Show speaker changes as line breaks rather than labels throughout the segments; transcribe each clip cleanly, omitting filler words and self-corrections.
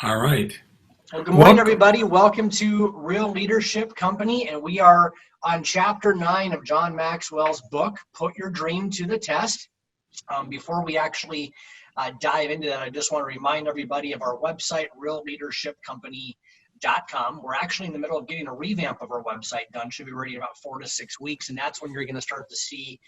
All right.
Well, good morning, everybody. Welcome to Real Leadership Company, and we are on Chapter 9 of John Maxwell's book, Put Your Dream to the Test. Before we actually dive into that, I just want to remind everybody of our website, realleadershipcompany.com. We're actually in the middle of getting a revamp of our website done. Should be ready in about 4 to 6 weeks, and that's when you're going to start to see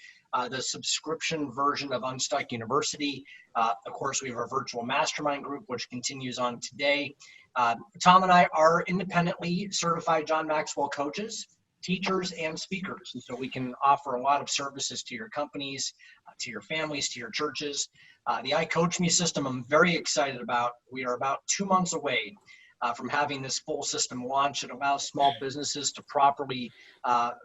the subscription version of Unstuck University. Of course, we have our virtual mastermind group, which continues on today. Tom and I are independently certified John Maxwell coaches, teachers, and speakers. And so we can offer a lot of services to your companies, to your families, to your churches. The I Coach Me system I'm very excited about. We are about 2 months away from having this full system launch. It allows small businesses to properly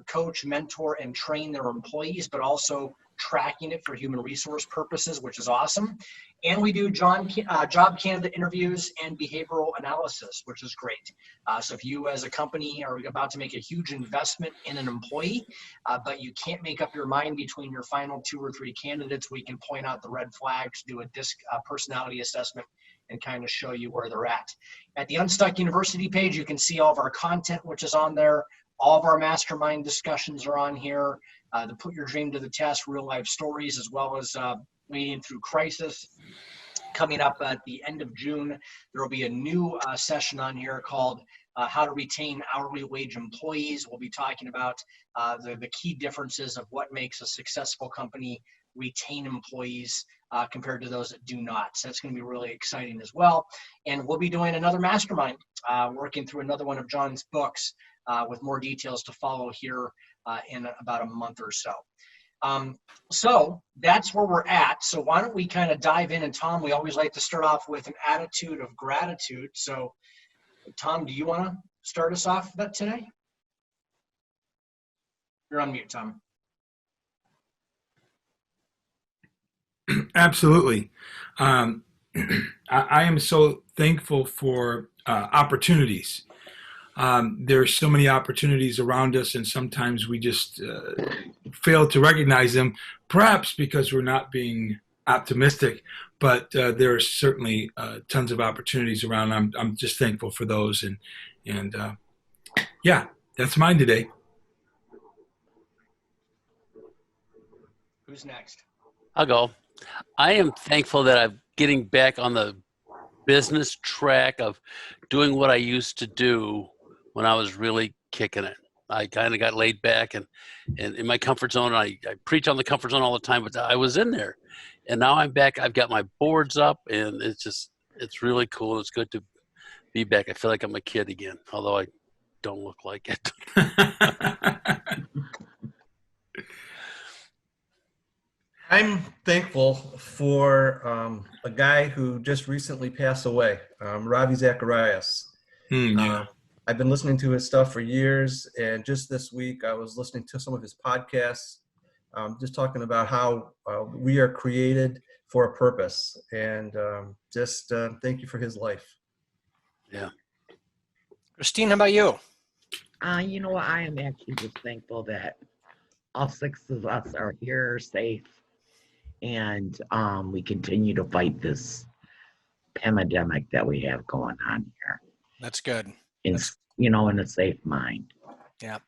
coach, mentor, and train their employees, but also tracking it for human resource purposes, which is awesome. And we do job candidate interviews and behavioral analysis, which is great. So if you as a company are about to make a huge investment in an employee, but you can't make up your mind between your final 2 or 3 candidates, we can point out the red flags, do a personality assessment, and kind of show you where they're at. At the Unstuck University page, you can see all of our content, which is on there. All of our mastermind discussions are on here. The Put Your Dream to the Test, real life stories, as well as leading through crisis. Coming up at the end of June, there will be a new session on here called How to Retain Hourly Wage Employees. We'll be talking about the key differences of what makes a successful company retain employees compared to those that do not. So that's going to be really exciting as well. And we'll be doing another mastermind, working through another one of John's books with more details to follow here in about a month or so. So that's where we're at. So why don't we kind of dive in? And Tom, we always like to start off with an attitude of gratitude. So Tom, do you want to start us off today? You're on mute, Tom.
Absolutely. I am so thankful for opportunities. There are so many opportunities around us, and sometimes we just fail to recognize them, perhaps because we're not being optimistic, but there are certainly tons of opportunities around. I'm just thankful for those, and yeah, that's mine today.
Who's next?
I'll go. I am thankful that I'm getting back on the business track of doing what I used to do when I was really kicking it. I kind of got laid back and in my comfort zone. I preach on the comfort zone all the time, but I was in there. And now I'm back. I've got my boards up, and it's really cool. It's good to be back. I feel like I'm a kid again, although I don't look like it.
I'm thankful for a guy who just recently passed away, Ravi Zacharias.
Yeah.
I've been listening to his stuff for years, and just this week I was listening to some of his podcasts, just talking about how we are created for a purpose, and thank you for his life.
Yeah.
Christine, how about you?
You know what? I am actually just thankful that all 6 of us are here safe, and we continue to fight this pandemic that we have going on here.
That's good.
In a safe mind.
Yeah.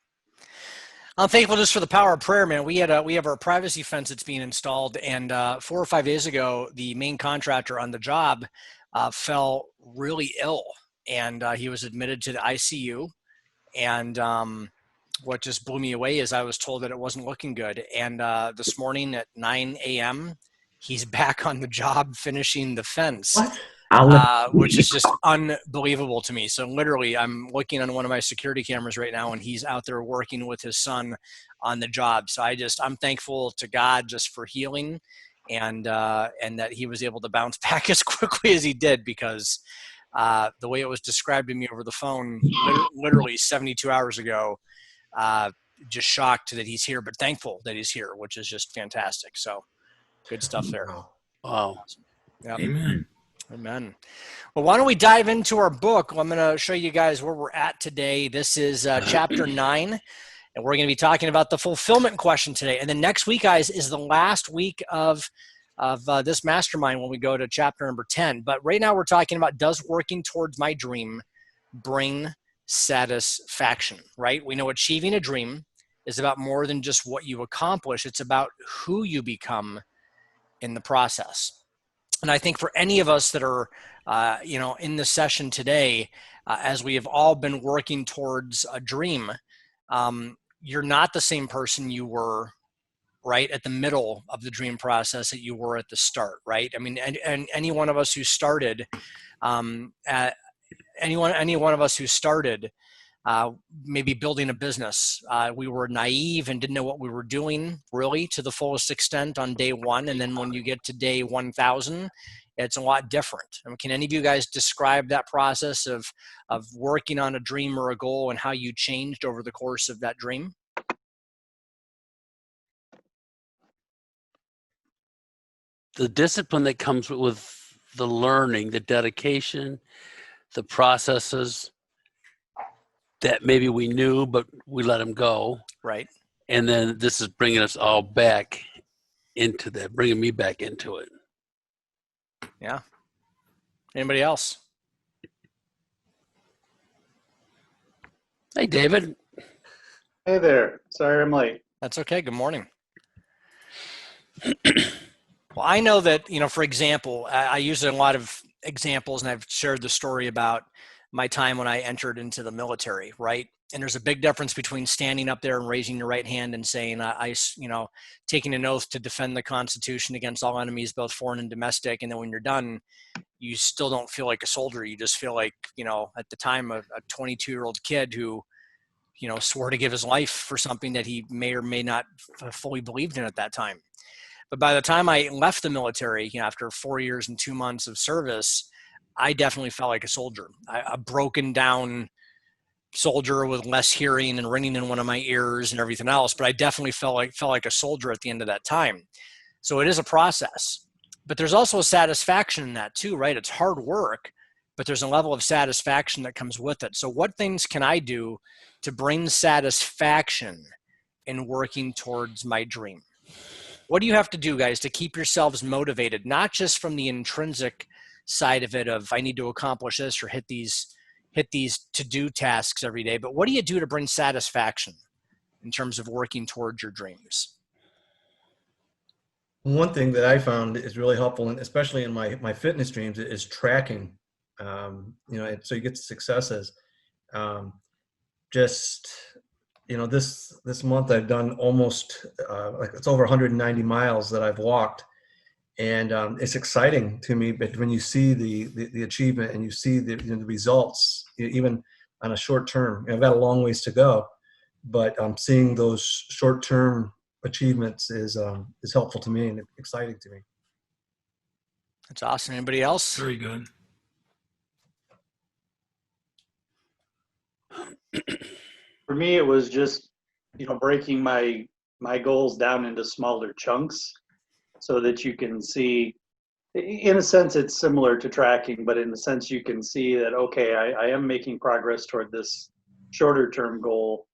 I'm thankful just for the power of prayer, man. We have our privacy fence that's being installed, and 4 or 5 days ago, the main contractor on the job fell really ill, and he was admitted to the ICU. And what just blew me away is I was told that it wasn't looking good. And this morning at 9 a.m., he's back on the job finishing the fence.
What?
Which is just unbelievable to me. So literally, I'm looking on one of my security cameras right now, and he's out there working with his son on the job. So I'm thankful to God just for healing, and that he was able to bounce back as quickly as he did, because the way it was described to me over the phone, literally 72 hours ago, just shocked that he's here, but thankful that he's here, which is just fantastic. So good stuff there.
Wow.
Yep.
Amen.
Well, why don't we dive into our book? Well, I'm going to show you guys where we're at today. This is chapter 9, and we're going to be talking about the fulfillment question today. And then next week, guys, is the last week of this mastermind when we go to chapter number 10. But right now we're talking about, does working towards my dream bring satisfaction, right? We know achieving a dream is about more than just what you accomplish. It's about who you become in the process. And I think for any of us that are, in this session today, as we have all been working towards a dream, you're not the same person you were right at the middle of the dream process that you were at the start, right? I mean, and any one of us who started, any one of us who started maybe building a business, we were naive and didn't know what we were doing really to the fullest extent on day one. And then when you get to day 1000, it's a lot different. I mean, can any of you guys describe that process of working on a dream or a goal and how you changed over the course of that dream?
The discipline that comes with the learning, the dedication, the processes that maybe we knew, but we let them go.
Right.
And then this is bringing us all back into that, bringing me back into it.
Yeah. Anybody else?
Hey, David.
Hey there. Sorry I'm late.
That's okay. Good morning. Well, I know that, for example, I use a lot of examples, and I've shared the story about my time when I entered into the military, right? And there's a big difference between standing up there and raising your right hand and saying, taking an oath to defend the Constitution against all enemies, both foreign and domestic. And then when you're done, you still don't feel like a soldier. You just feel like, at the time, a 22-year-old kid who, swore to give his life for something that he may or may not fully believed in at that time. But by the time I left the military, after 4 years and 2 months of service, I definitely felt like a soldier, a broken down soldier with less hearing and ringing in one of my ears and everything else. But I definitely felt like a soldier at the end of that time. So it is a process, but there's also a satisfaction in that too, right? It's hard work, but there's a level of satisfaction that comes with it. So what things can I do to bring satisfaction in working towards my dream? What do you have to do, guys, to keep yourselves motivated, not just from the intrinsic side of it of I need to accomplish this or hit these to-do tasks every day, but what do you do to bring satisfaction in terms of working towards your dreams?
One thing that I found is really helpful, and especially in my fitness dreams, is tracking. So you get successes. This month I've done almost it's over 190 miles that I've walked, and it's exciting to me. But when you see the achievement and you see the results, even on a short term, I've got a long ways to go, but seeing those short term achievements is helpful to me and exciting to me.
That's awesome. Anybody else?
Very good.
For me, it was just, breaking my goals down into smaller chunks so that you can see, in a sense, it's similar to tracking, but in a sense you can see that, okay, I am making progress toward this shorter term goal,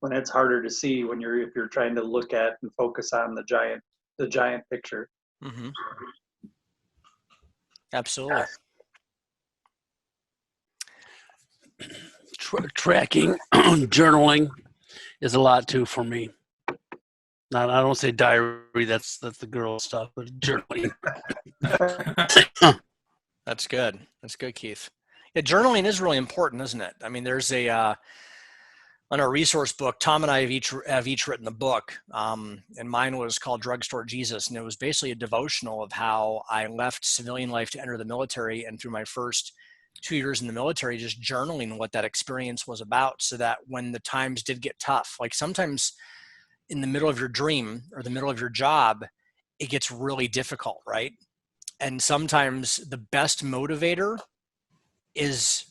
when it's harder to see if you're trying to look at and focus on the giant picture.
Mm-hmm. Absolutely.
Tracking, journaling is a lot too for me. I don't say diary, that's the girl stuff, but journaling.
That's good. That's good, Keith. Yeah, journaling is really important, isn't it? I mean, there's on our resource book, Tom and I have each written a book, and mine was called Drugstore Jesus, and it was basically a devotional of how I left civilian life to enter the military, and through my first 2 years in the military, just journaling what that experience was about, so that when the times did get tough, like sometimes in the middle of your dream or the middle of your job, it gets really difficult, right? And sometimes the best motivator is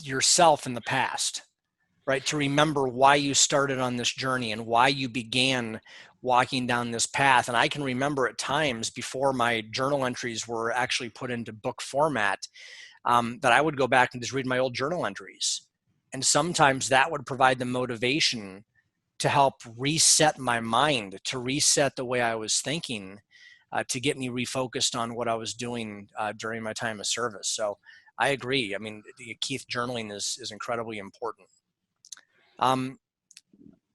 yourself in the past, right? To remember why you started on this journey and why you began walking down this path. And I can remember at times before my journal entries were actually put into book format, that I would go back and just read my old journal entries. And sometimes that would provide the motivation to help reset my mind, to reset the way I was thinking, to get me refocused on what I was doing during my time of service. So I agree. I mean, Keith, journaling is incredibly important.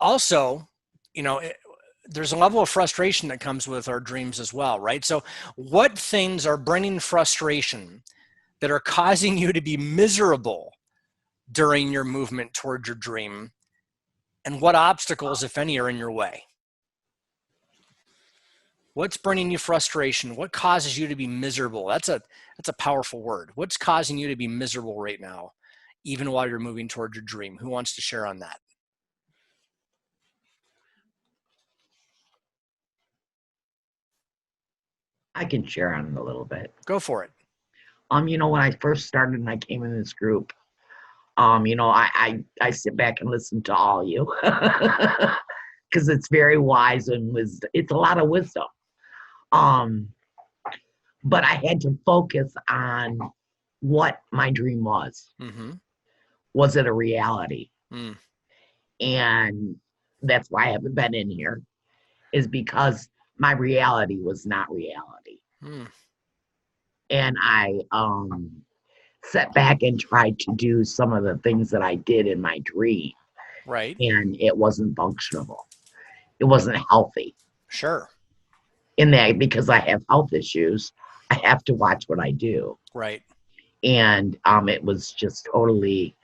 Also, there's a level of frustration that comes with our dreams as well, right? So what things are bringing frustration that are causing you to be miserable during your movement toward your dream? And what obstacles, if any, are in your way? What's bringing you frustration? What causes you to be miserable? That's a powerful word. What's causing you to be miserable right now, even while you're moving toward your dream? Who wants to share on that?
I can share on it a little bit.
Go for it.
When I first started and I came in this group, I sit back and listen to all you because it's very wise and it's a lot of wisdom. But I had to focus on what my dream was.
Mm-hmm.
Was it a reality?
Mm.
And that's why I haven't been in here, is because my reality was not reality.
Mm.
And I sat back and tried to do some of the things that I did in my dream.
Right.
And it wasn't functional. It wasn't healthy.
Sure.
In that, because I have health issues, I have to watch what I do.
Right.
And it was just totally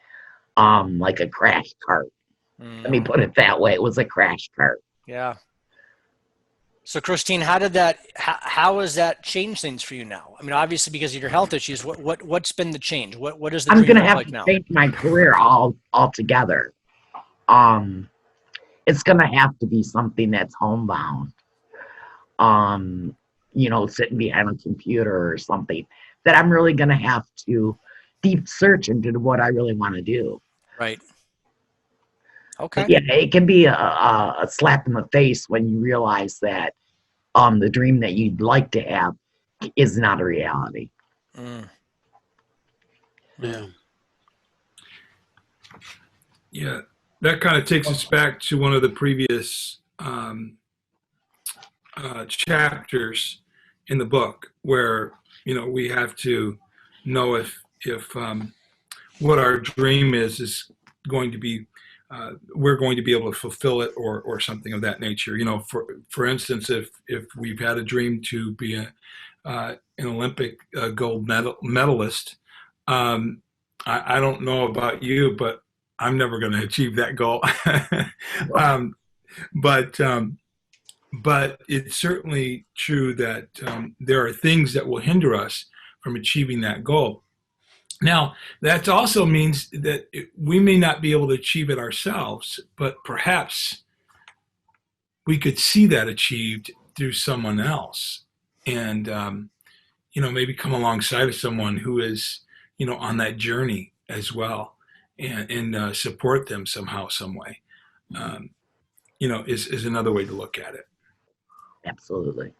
like a crash cart. Let me put it that way. It was a crash cart.
Yeah. So Christine, how has that changed things for you now? I mean, obviously because of your health issues, what's been the change? What is the
I'm
dream
gonna
look
have
like
to
now?
change my career altogether. It's gonna have to be something that's homebound. Sitting behind a computer or something that I'm really gonna have to deep search into what I really want to do.
Right. Okay.
But yeah, it can be a slap in the face when you realize that the dream that you'd like to have is not a reality.
Mm.
Yeah.
Yeah, that kind of takes us back to one of the previous chapters in the book, where we have to know if what our dream is going to be, we're going to be able to fulfill it, or something of that nature. For instance, if we've had a dream to be an Olympic gold medalist, I don't know about you, but I'm never going to achieve that goal. But it's certainly true that there are things that will hinder us from achieving that goal. Now, that also means that we may not be able to achieve it ourselves, but perhaps we could see that achieved through someone else, and maybe come alongside of someone who is on that journey as well, and support them somehow, some way. Is another way to look at it.
Absolutely.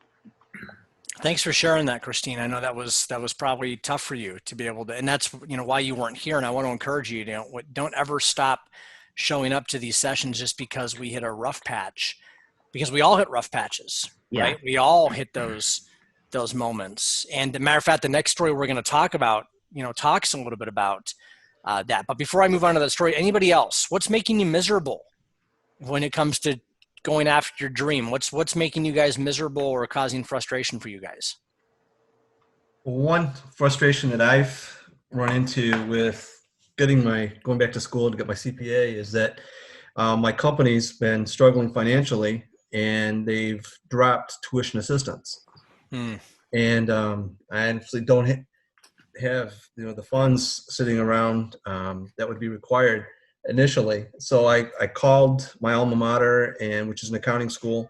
Thanks for sharing that, Christine. I know that was probably tough for you to be able to, and that's why you weren't here. And I want to encourage you, don't ever stop showing up to these sessions just because we hit a rough patch, because we all hit rough patches, right? We all hit those moments. And as a matter of fact, the next story we're going to talk about, talks a little bit about that. But before I move on to that story, anybody else, what's making you miserable when it comes to going after your dream? What's making you guys miserable or causing frustration for you guys?
One frustration that I've run into with going back to school to get my CPA is that my company's been struggling financially, and they've dropped tuition assistance. And I actually don't have the funds sitting around that would be required initially. So I called my alma mater, which is an accounting school,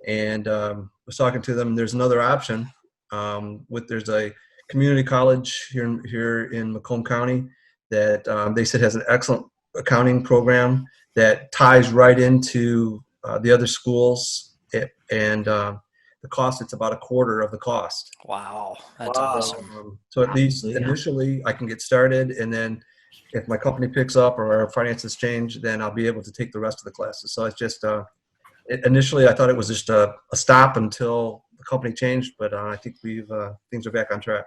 and was talking to them. There's another option. There's a community college here in Macomb County that they said has an excellent accounting program that ties right into the other schools, and the cost, it's about a quarter of the cost.
Wow, that's awesome.
So at least initially I can get started, and then if my company picks up or our finances change, then I'll be able to take the rest of the classes. So it's just initially I thought it was just a stop until the company changed, but I think things are back on track.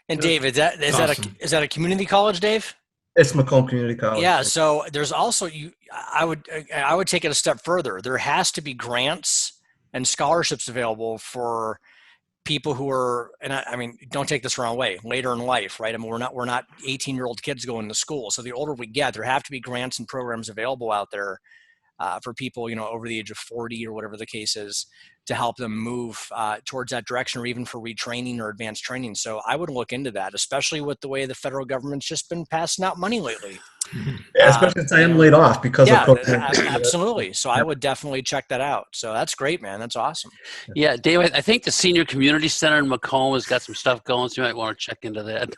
And Dave, is
Awesome.
that a community college, Dave?
It's Macomb Community College.
Yeah. So there's also I would take it a step further. There has to be grants and scholarships available for people who are, and I mean, don't take this the wrong way, later in life, right? I mean, we're not 18-year-old kids going to school. So the older we get, there have to be grants and programs available out there for people, over the age of 40 or whatever the case is, to help them move towards that direction, or even for retraining or advanced training. So I would look into that, especially with the way the federal government's just been passing out money lately.
Yeah, especially since I am laid off because of COVID.
Absolutely. So I would definitely check that out. So that's great, man. That's awesome.
Yeah, Dave, I think the Senior Community Center in Macomb has got some stuff going, so you might want to check into that.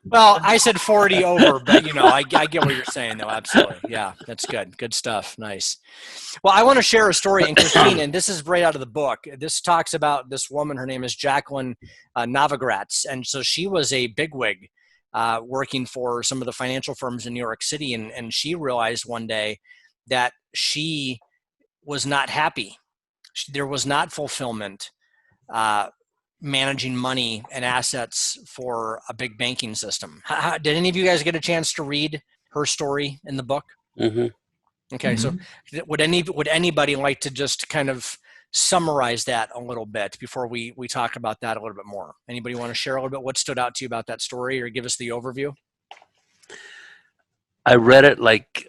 Well, I said 40 over, but I get what you're saying, though. Absolutely. Yeah, that's good. Good stuff. Nice. Well, I want to share a story, and Christine, and this is right out of the book. This talks about this woman. Her name is Jacqueline Novogratz, and so she was a bigwig working for some of the financial firms in New York City, and she realized one day that she was not happy. There was not fulfillment managing money and assets for a big banking system. Did any of you guys get a chance to read her story in the book?
Mm-hmm.
Okay, so would anybody like to just kind of summarize that a little bit before we talk about that a little bit more? Anybody want to share a little bit what stood out to you about that story, or give us the overview?
I read it like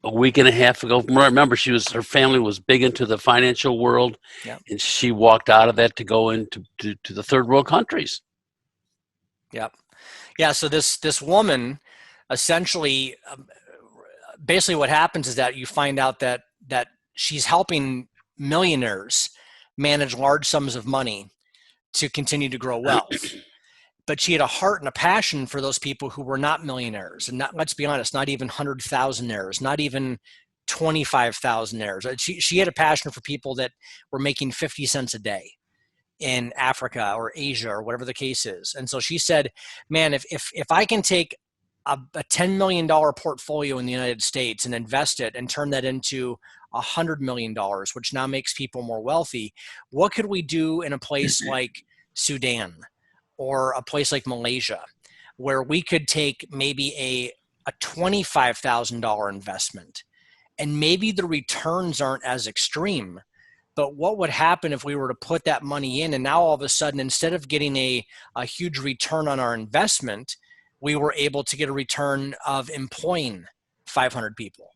a week and a half ago. From what I remember, her family was big into the financial world, and she walked out of that to go into to the third world countries.
Yep. Yeah. So this woman, essentially, basically, what happens is that you find out that she's helping millionaires manage large sums of money to continue to grow wealth. But she had a heart and a passion for those people who were not millionaires, and let's be honest, not even 100,000-aires, not even 25,000-aires. She had a passion for people that were making 50 cents a day in Africa or Asia or whatever the case is. And so she said, man, if I can take a $10 million portfolio in the United States and invest it and turn that into $100 million, which now makes people more wealthy, what could we do in a place like Sudan or a place like Malaysia, where we could take maybe a $25,000 investment, and maybe the returns aren't as extreme, but what would happen if we were to put that money in, and now all of a sudden, instead of getting a huge return on our investment, we were able to get a return of employing 500 people,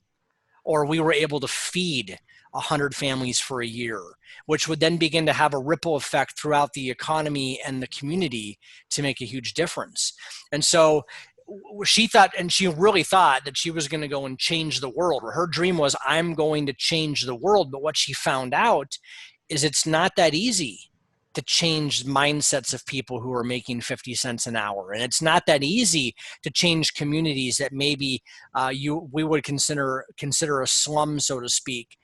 or we were able to feed 100 families for a year, which would then begin to have a ripple effect throughout the economy and the community to make a huge difference. And so she thought, and she really thought, that she was going to go and change the world, or her dream was, I'm going to change the world. But what she found out is it's not that easy to change mindsets of people who are making 50 cents an hour. And it's not that easy to change communities that maybe we would consider a slum, so to speak,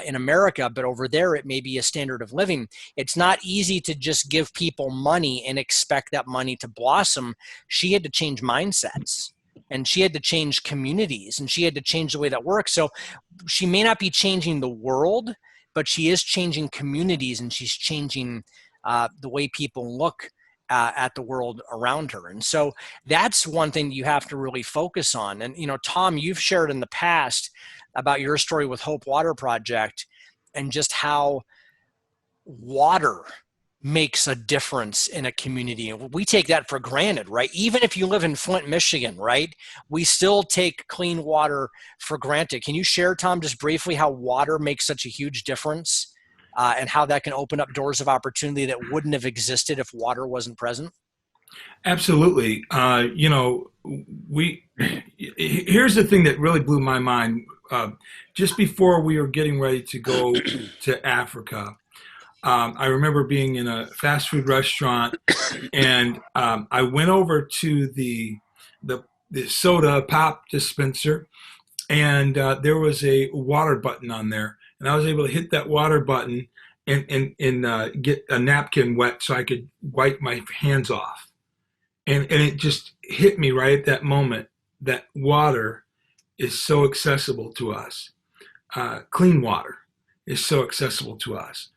in America, but over there it may be a standard of living. It's not easy to just give people money and expect that money to blossom. She had to change mindsets, and she had to change communities, and she had to change the way that works. So she may not be changing the world, but she is changing communities, and she's changing the way people look at the world around her. And so that's one thing you have to really focus on. And, Tom, you've shared in the past about your story with Hope Water Project, and just how water makes a difference in a community. And we take that for granted, right? Even if you live in Flint, Michigan, right? We still take clean water for granted. Can you share, Tom, just briefly how water makes such a huge difference, and how that can open up doors of opportunity that wouldn't have existed if water wasn't present?
Absolutely. Here's the thing that really blew my mind. Just before we were getting ready to go to Africa, I remember being in a fast food restaurant, and I went over to the soda pop dispenser, and there was a water button on there, and I was able to hit that water button and get a napkin wet so I could wipe my hands off. And it just hit me right at that moment that water is so accessible to us. Clean water. is so accessible to us.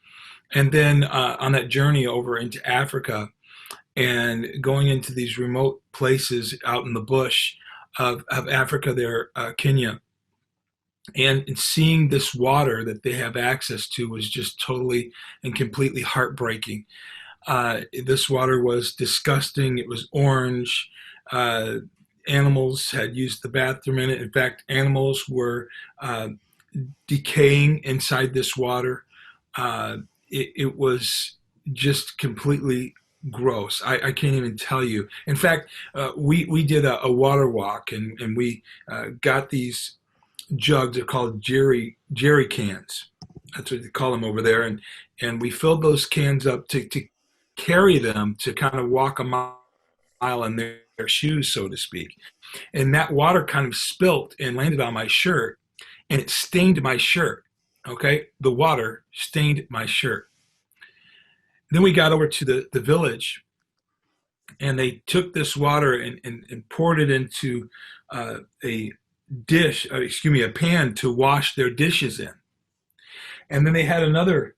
And then on that journey over into Africa and going into these remote places out in the bush of Africa there, Kenya, and seeing this water that they have access to was just totally and completely heartbreaking. This water was disgusting. It was orange. Animals had used the bathroom in it. In fact, animals were decaying inside this water. It was just completely gross. I can't even tell you. In fact, we did a water walk, and we got these jugs. They're called jerry cans. That's what they call them over there. And we filled those cans up to carry them to kind of walk a mile in their shoes, so to speak. And that water kind of spilt and landed on my shirt, and it stained my shirt. Okay, the water stained my shirt. Then we got over to the village, and they took this water and poured it into a pan to wash their dishes in. And then they had another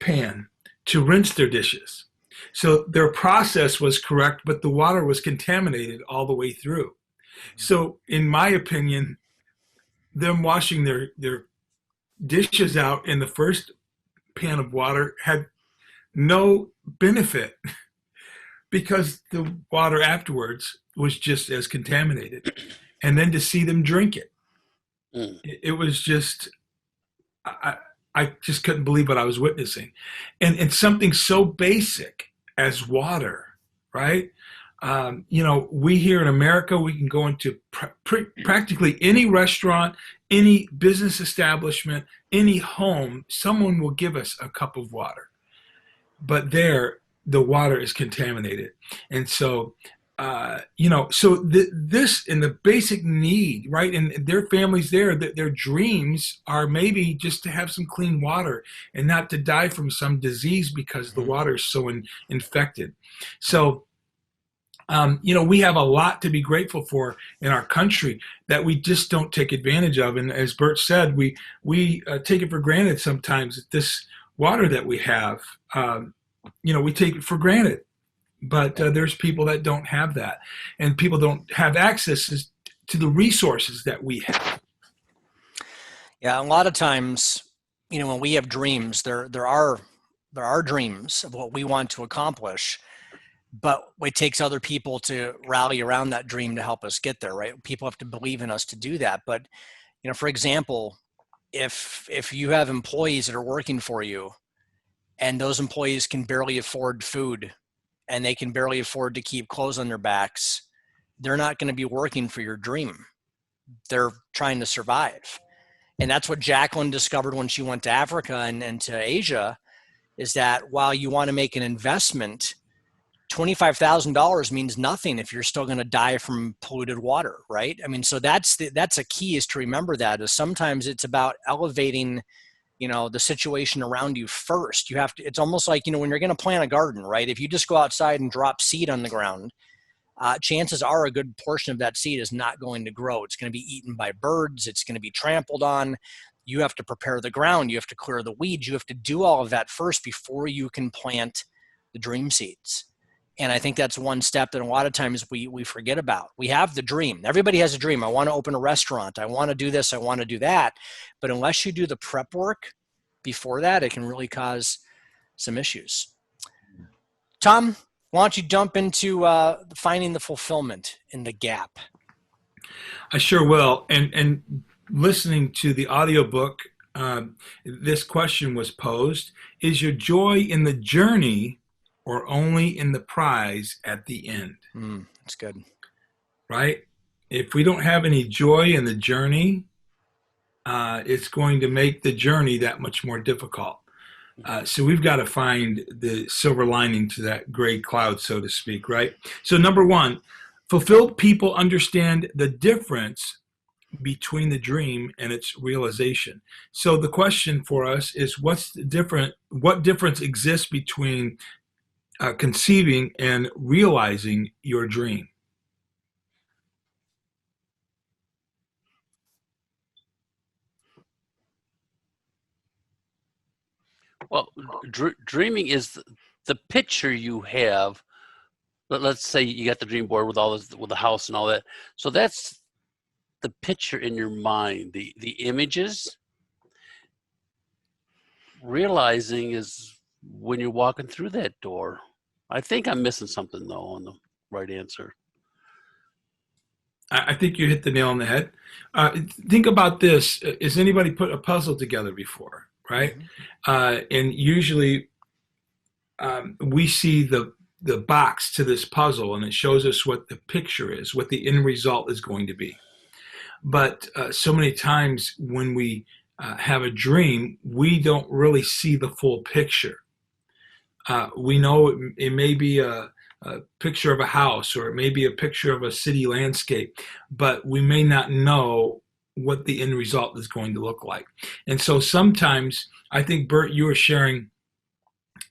pan to rinse their dishes. So their process was correct, but the water was contaminated all the way through. So in my opinion, them washing their dishes out in the first pan of water had no benefit because the water afterwards was just as contaminated. And then to see them drink it, it was just, I just couldn't believe what I was witnessing. And something so basic as water, right? We here in America, we can go into practically any restaurant, any business establishment, any home, someone will give us a cup of water. But there, the water is contaminated. And so, this in the basic need, right? And their families there, their dreams are maybe just to have some clean water and not to die from some disease because the water is so infected. So, we have a lot to be grateful for in our country that we just don't take advantage of. And as Bert said, we take it for granted sometimes that this water that we have, we take it for granted. But there's people that don't have that, and people don't have access to the resources that we have.
Yeah, a lot of times, when we have dreams, there are dreams of what we want to accomplish, but it takes other people to rally around that dream to help us get there, right? People have to believe in us to do that. But, for example, if you have employees that are working for you and those employees can barely afford food and they can barely afford to keep clothes on their backs, they're not going to be working for your dream. They're trying to survive. And that's what Jacqueline discovered when she went to Africa and to Asia, is that while you want to make an investment, $25,000 means nothing if you're still going to die from polluted water, right? I mean, so that's a key, is to remember that, is sometimes it's about elevating the situation around you first. It's almost like, when you're going to plant a garden, right? If you just go outside and drop seed on the ground, chances are a good portion of that seed is not going to grow. It's going to be eaten by birds. It's going to be trampled on. You have to prepare the ground. You have to clear the weeds. You have to do all of that first before you can plant the dream seeds. And I think that's one step that a lot of times we forget about. We have the dream. Everybody has a dream. I want to open a restaurant. I want to do this. I want to do that. But unless you do the prep work before that, it can really cause some issues. Tom, why don't you jump into finding the fulfillment in the gap?
I sure will. And listening to the audiobook, this question was posed: is your joy in the journey or only in the prize at the end?
That's good.
Right? If we don't have any joy in the journey, it's going to make the journey that much more difficult. So we've got to find the silver lining to that gray cloud, so to speak, right? So number one, fulfilled people understand the difference between the dream and its realization. So the question for us is, what difference exists between conceiving and realizing your dream?
Well, dreaming is the picture you have. Let's say you got the dream board with all this, with the house and all that. So that's the picture in your mind, the images. Realizing is when you're walking through that door. I think I'm missing something though on the right answer.
I think you hit the nail on the head. Think about this. Has anybody put a puzzle together before, right? And usually we see the box to this puzzle, and it shows us what the picture is, what the end result is going to be. But so many times when we have a dream, we don't really see the full picture. We know it may be a picture of a house, or it may be a picture of a city landscape, but we may not know what the end result is going to look like. And so sometimes, I think, Bert, you were sharing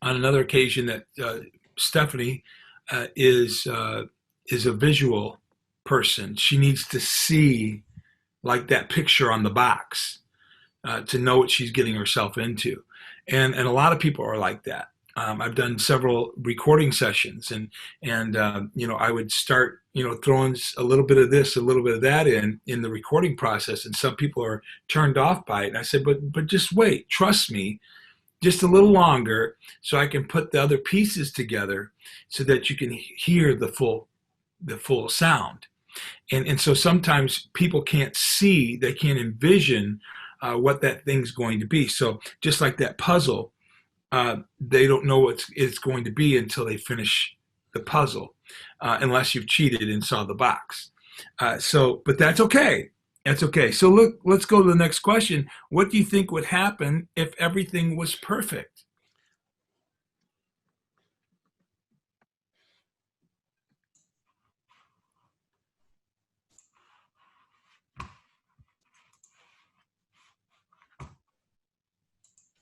on another occasion that Stephanie is a visual person. She needs to see like that picture on the box to know what she's getting herself into. And a lot of people are like that. I've done several recording sessions, and I would start throwing a little bit of this, a little bit of that in the recording process, and some people are turned off by it. And I said, but just wait, trust me, just a little longer, so I can put the other pieces together, so that you can hear the full sound. And so sometimes people can't see, they can't envision what that thing's going to be. So just like that puzzle. They don't know what it's going to be until they finish the puzzle, unless you've cheated and saw the box. But that's okay. That's okay. So let's go to the next question. What do you think would happen if everything was perfect?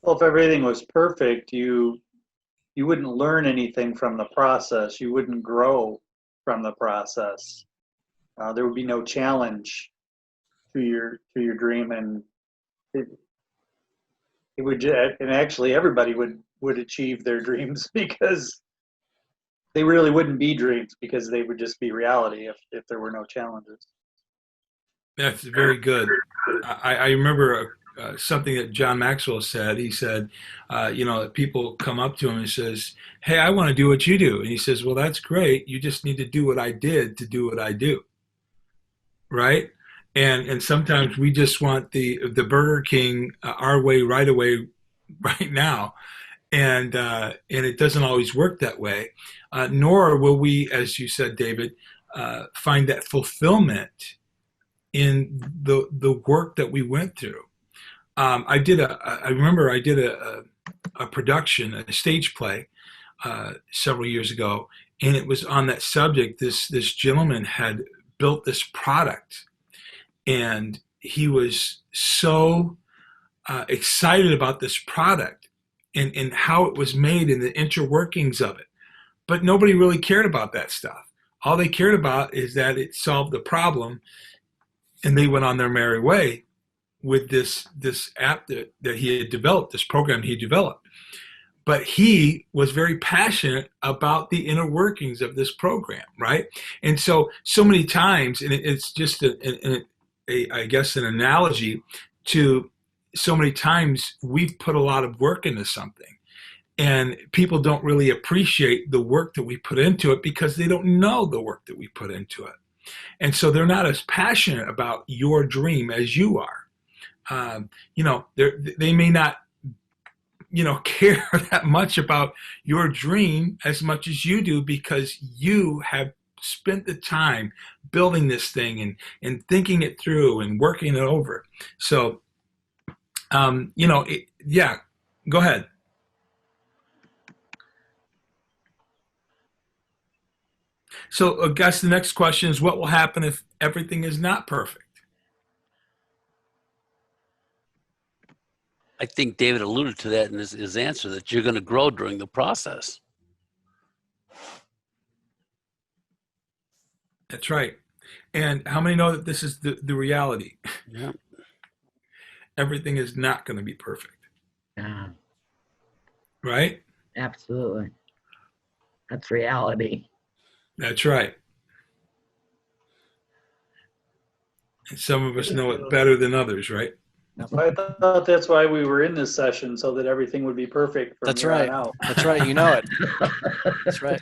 Well, if everything was perfect, you wouldn't learn anything from the process. You wouldn't grow from the process. There would be no challenge to your dream, and it would. And actually, everybody would achieve their dreams, because they really wouldn't be dreams, because they would just be reality if there were no challenges.
That's very good. I remember something that John Maxwell said. He said, people come up to him and says, "Hey, I want to do what you do." And he says, "Well, that's great. You just need to do what I did to do what I do." Right? And sometimes we just want the Burger King our way, right away, right now. And it doesn't always work that way. Nor will we, as you said, David, find that fulfillment in the work that we went through. I remember I did a production, a stage play, several years ago, and it was on that subject. This gentleman had built this product, and he was so excited about this product and how it was made and the interworkings of it. But nobody really cared about that stuff. All they cared about is that it solved the problem, and they went on their merry way with this app that he had developed, this program he developed. But he was very passionate about the inner workings of this program, right? And so many times, and it's just I guess an analogy to, so many times we've put a lot of work into something, and people don't really appreciate the work that we put into it, because they don't know the work that we put into it. And so they're not as passionate about your dream as you are. They may not, care that much about your dream as much as you do, because you have spent the time building this thing and thinking it through and working it over. So, yeah, go ahead. So I guess the next question is, what will happen if everything is not perfect?
I think David alluded to that in his answer, that you're going to grow during the process.
That's right. And how many know that this is the reality?
Yeah.
Everything is not going to be perfect.
Yeah.
right?
Absolutely. That's reality.
That's right. And some of us know it better than others, right?
I thought that's why we were in this session, so that everything would be perfect from
That's
here
right.
on out.
That's right. You know it. That's right.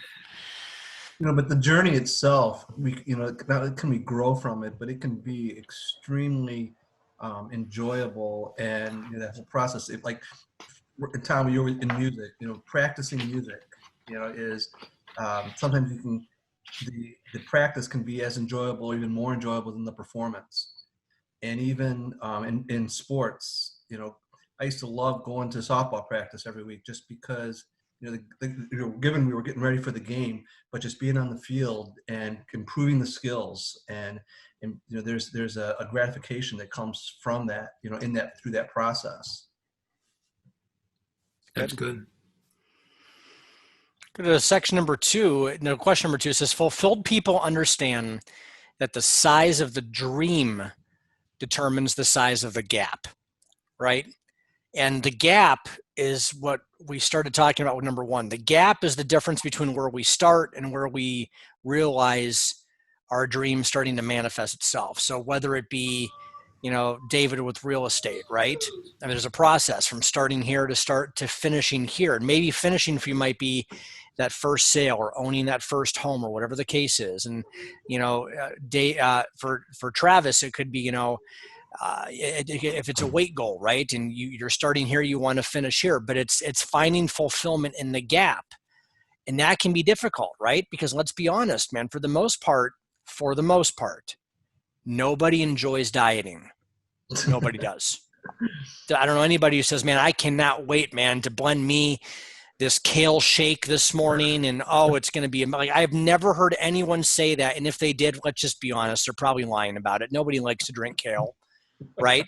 But the journey itself, not only can we grow from it, but it can be extremely enjoyable, and that whole process. Like Tom, you were in music. Practicing music, is sometimes the practice can be as enjoyable, even more enjoyable than the performance. And even in sports, I used to love going to softball practice every week just because, given we were getting ready for the game, but just being on the field and improving the skills, and there's a gratification that comes from that, through that process.
That's good.
Go to section number 2. No, question number 2 says, fulfilled people understand that the size of the dream determines the size of the gap, right? And the gap is what we started talking about with number 1. The gap is the difference between where we start and where we realize our dream starting to manifest itself. So whether it be, David with real estate, right? I mean, there's a process from starting here to finishing here. And maybe finishing for you might be that first sale or owning that first home or whatever the case is. And, for Travis, it could be, if it's a weight goal, right? And you're starting here, you want to finish here, but it's finding fulfillment in the gap. And that can be difficult, right? Because let's be honest, man, for the most part, nobody enjoys dieting. Nobody does. I don't know anybody who says, man, I cannot wait, man, to blend me this kale shake this morning, and it's going to be like, I've never heard anyone say that. And if they did, let's just be honest, they're probably lying about it. Nobody likes to drink kale, right?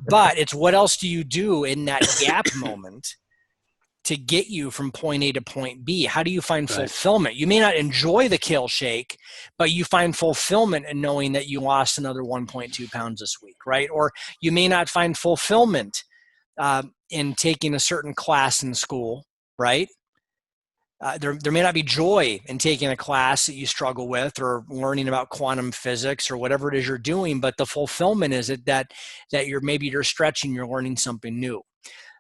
But it's what else do you do in that gap moment to get you from point A to point B? How do you find fulfillment? You may not enjoy the kale shake, but you find fulfillment in knowing that you lost another 1.2 pounds this week, right? Or you may not find fulfillment in taking a certain class in school, right? There may not be joy in taking a class that you struggle with or learning about quantum physics or whatever it is you're doing, but the fulfillment is that you're stretching, you're learning something new.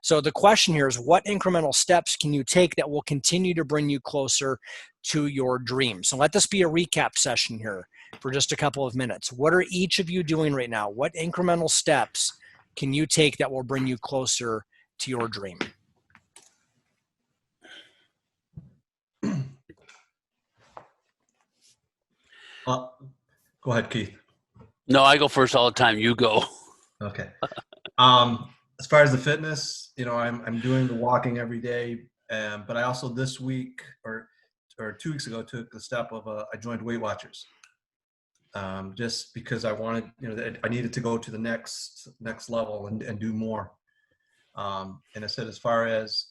So the question here is, what incremental steps can you take that will continue to bring you closer to your dreams? So let this be a recap session here for just a couple of minutes. What are each of you doing right now? What incremental steps can you take that will bring you closer to your dream?
Go ahead, Keith.
No, I go first all the time. You go.
Okay. As far as the fitness, I'm doing the walking every day, but I also this week or 2 weeks ago took the step of I joined Weight Watchers, just because I wanted, I needed to go to the next level and do more. And I said, as far as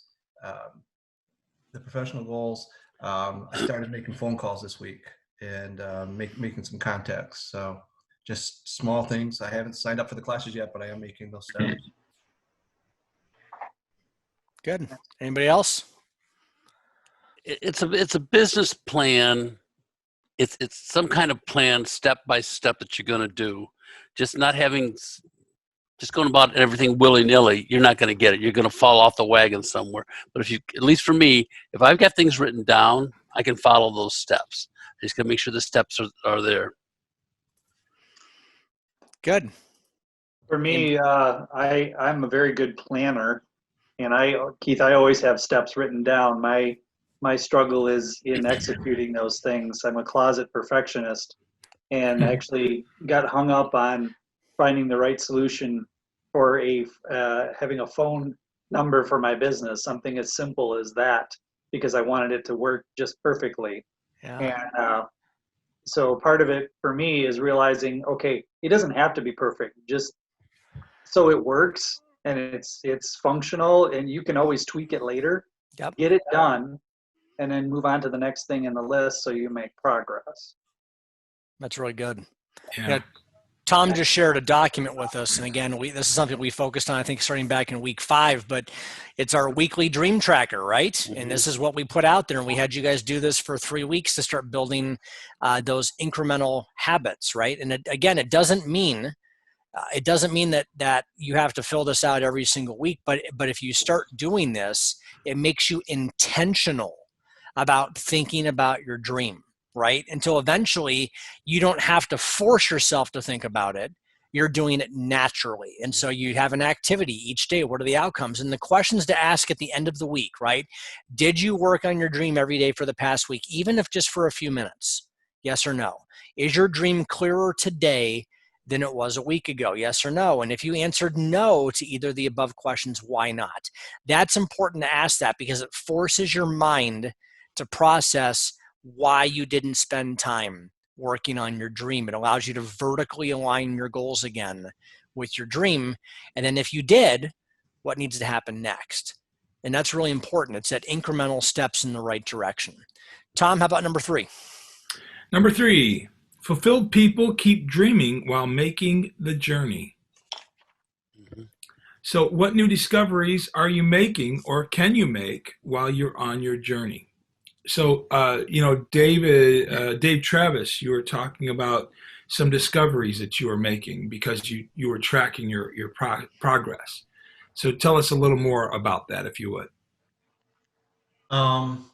the professional goals, I started making phone calls this week and making some contacts. So just small things. I haven't signed up for the classes yet, but I am making those steps.
Good. Anybody else?
It's a business plan. It's some kind of plan, step by step, that you're going to do. Just going about everything willy-nilly, you're not going to get it. You're going to fall off the wagon somewhere. But at least for me, if I've got things written down, I can follow those steps. I just got to make sure the steps are there.
Good.
For me, I'm a very good planner, and Keith, I always have steps written down. My struggle is in executing those things. I'm a closet perfectionist, and actually got hung up on finding the right solution for having a phone number for my business, something as simple as that, because I wanted it to work just perfectly.
Yeah.
And so part of it for me is realizing, okay, it doesn't have to be perfect, just so it works and it's functional, and you can always tweak it later.
Yep.
Get it done, and then move on to the next thing in the list so you make progress.
That's really good.
Yeah.
Tom just shared a document with us, and again, this is something we focused on, I think, starting back in week 5, but it's our weekly dream tracker, right? Mm-hmm. And this is what we put out there, and we had you guys do this for 3 weeks to start building those incremental habits, right? And again, it doesn't mean that you have to fill this out every single week, but if you start doing this, it makes you intentional about thinking about your dream, right? Until eventually you don't have to force yourself to think about it. You're doing it naturally. And so you have an activity each day. What are the outcomes? And the questions to ask at the end of the week, right? Did you work on your dream every day for the past week, even if just for a few minutes? Yes or no? Is your dream clearer today than it was a week ago? Yes or no? And if you answered no to either of the above questions, why not? That's important to ask that, because it forces your mind to process why you didn't spend time working on your dream. It allows you to vertically align your goals again with your dream. And then if you did, what needs to happen next? And that's really important. It's that incremental steps in the right direction. Tom, how about number 3?
Number 3, fulfilled people keep dreaming while making the journey. Mm-hmm. So what new discoveries are you making or can you make while you're on your journey? So, Dave Travis, you were talking about some discoveries that you were making because you were tracking your progress. So tell us a little more about that, if you would.
One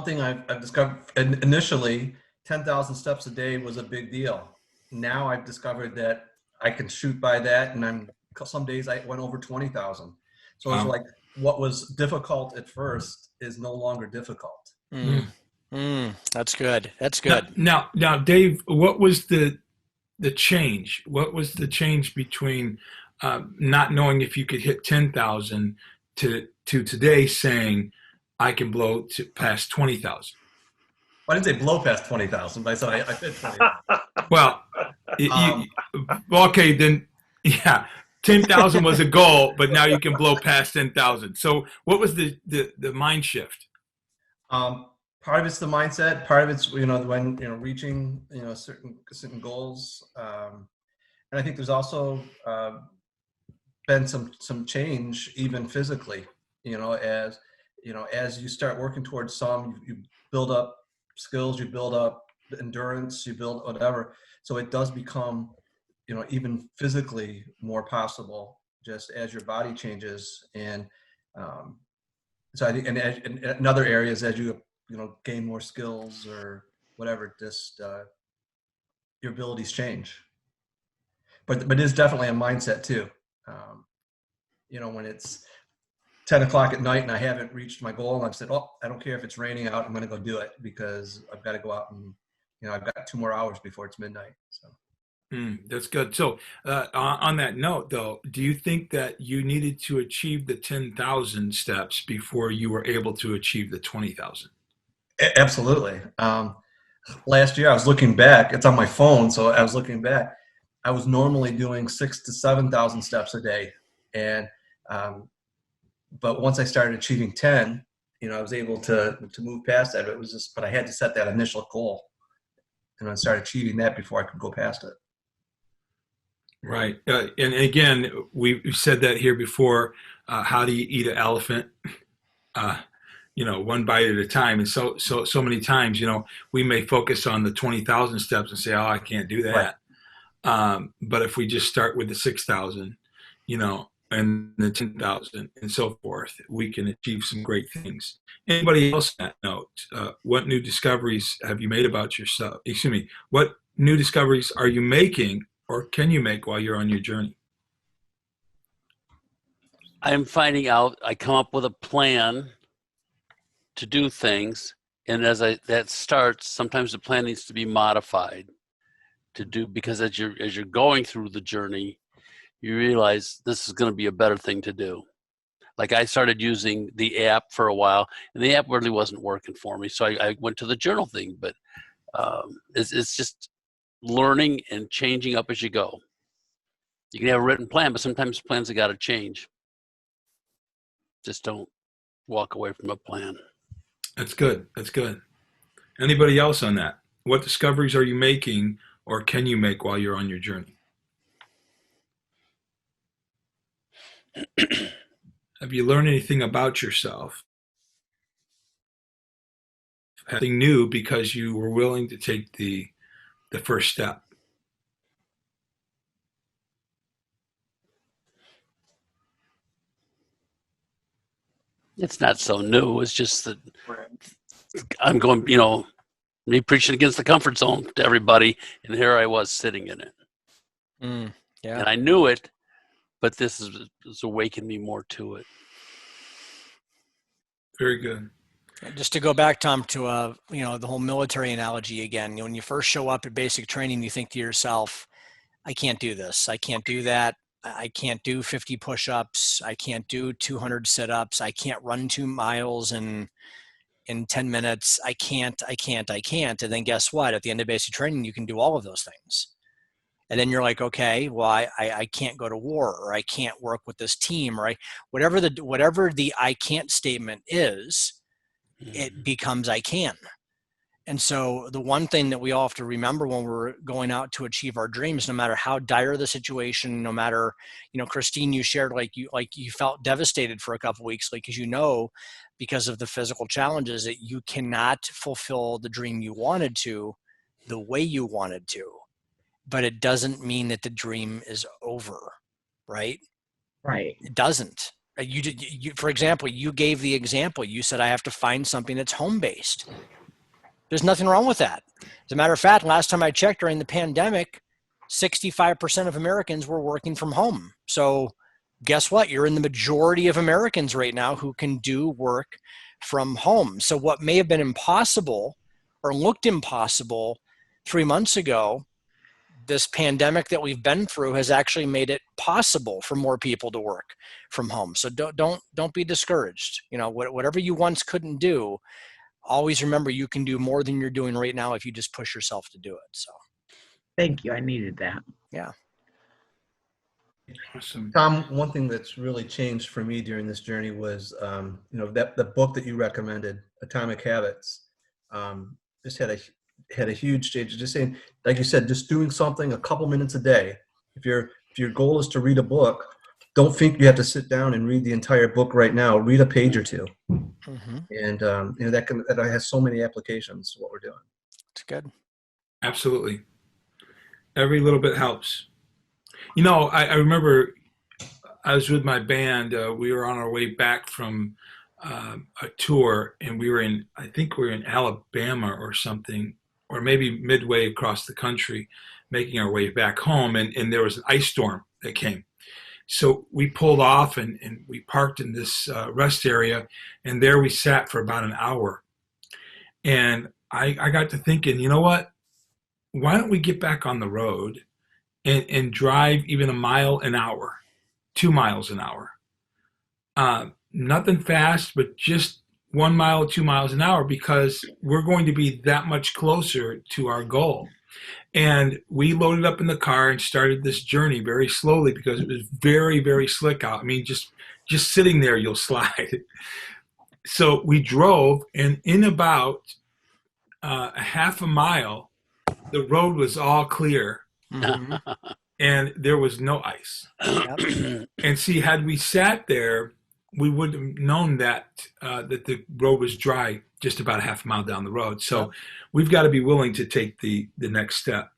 thing I've discovered, initially, 10,000 steps a day was a big deal. Now I've discovered that I can shoot by that, and some days I went over 20,000. So it's like what was difficult at first is no longer difficult.
That's good. That's good.
Now, Dave, what was the change? What was the change between not knowing if you could hit 10,000 to today saying I can blow past 20,000?
I didn't say blow past 20,000, but I said I fit 20,000.
Well, okay, then, yeah, 10,000 was a goal, but now you can blow past 10,000. So what was the mind shift?
Part of it's the mindset. Part of it's, when, reaching, certain goals. And I think there's also been some change even physically, as you start working towards some, you build up skills, you build up endurance, you build whatever. So it does become, even physically more possible just as your body changes. And so I think, and in other areas, as you, gain more skills or whatever, just your abilities change. But it is definitely a mindset too. When it's 10 o'clock at night and I haven't reached my goal, and I've said, oh, I don't care if it's raining out, I'm going to go do it because I've got to go out and, I've got 2 more hours before it's midnight. So.
That's good. So on that note, though, do you think that you needed to achieve the 10,000 steps before you were able to achieve the 20,000?
Absolutely. Last year I was looking back, it's on my phone. So I was looking back, I was normally doing 6,000 to 7,000 steps a day. And, but once I started achieving 10, I was able to move past that. It was but I had to set that initial goal and I started achieving that before I could go past it.
Right. And again, we've said that here before, how do you eat an elephant? One bite at a time. And so many times, we may focus on the 20,000 steps and say, oh, I can't do that. Right. But if we just start with the 6,000, and the 10,000 and so forth, we can achieve some great things. Anybody else on that note? What new discoveries have you made about yourself? Excuse me. What new discoveries are you making or can you make while you're on your journey?
I'm finding out I come up with a plan to do things, and that starts, sometimes the plan needs to be modified to do, because as you're going through the journey, you realize this is going to be a better thing to do. Like I started using the app for a while, and the app really wasn't working for me, so I went to the journal thing. But it's just learning and changing up as you go. You can have a written plan, but sometimes plans have got to change. Just don't walk away from a plan.
That's good. That's good. Anybody else on that? What discoveries are you making or can you make while you're on your journey? Have you learned anything about yourself? Anything new because you were willing to take the first step?
It's not so new. It's just that
Right.
I'm going, me preaching against the comfort zone to everybody, and here I was sitting in it.
Yeah.
And I knew it, but this has awakened me more to it.
Very good.
Just to go back, Tom, to the whole military analogy again. When you first show up at basic training, you think to yourself, I can't do this. I can't do that. I can't do 50 push-ups. I can't do 200 sit-ups. I can't run 2 miles in 10 minutes. I can't. And then guess what? At the end of basic training, you can do all of those things. And then you're like, okay, well, I can't go to war, or I can't work with this team, or whatever the I can't statement is, it becomes I can. And so the one thing that we all have to remember when we're going out to achieve our dreams, no matter how dire the situation, no matter, Christine, you shared like you felt devastated for a couple of weeks, because because of the physical challenges, that you cannot fulfill the dream you wanted to the way you wanted to. But it doesn't mean that the dream is over, right?
Right.
It doesn't. You, for example, you gave the example. You said, I have to find something that's home-based. There's nothing wrong with that. As a matter of fact, last time I checked during the pandemic, 65% of Americans were working from home. So guess what? You're in the majority of Americans right now who can do work from home. So what may have been impossible or looked impossible 3 months ago, this pandemic that we've been through has actually made it possible for more people to work from home. So don't be discouraged. Whatever you once couldn't do, always remember you can do more than you're doing right now if you just push yourself to do it. So
Thank you. I needed that.
yeah.
Awesome.
Tom, one thing that's really changed for me during this journey was, that the book that you recommended, Atomic Habits, just had a huge change. Just saying, like you said, just doing something a couple minutes a day. If your goal is to read a book, don't think you have to sit down and read the entire book right now. Read a page or two, and that has so many applications to what we're doing.
It's good.
Absolutely. Every little bit helps. I remember I was with my band. We were on our way back from a tour, and I think we were in Alabama or something, or maybe midway across the country, making our way back home, and there was an ice storm that came. So we pulled off and we parked in this rest area, and there we sat for about an hour. And I got to thinking, you know what? Why don't we get back on the road and drive even a mile an hour, 2 miles an hour? Nothing fast, but just 1 mile, 2 miles an hour, because we're going to be that much closer to our goal. And we loaded up in the car and started this journey very slowly, because it was very, very slick out. I mean, just sitting there, you'll slide. So we drove, and in about a half a mile, the road was all clear. And there was no ice. And see, had we sat there, we would have known that the road was dry just about a half a mile down the road. So we've got to be willing to take the next step.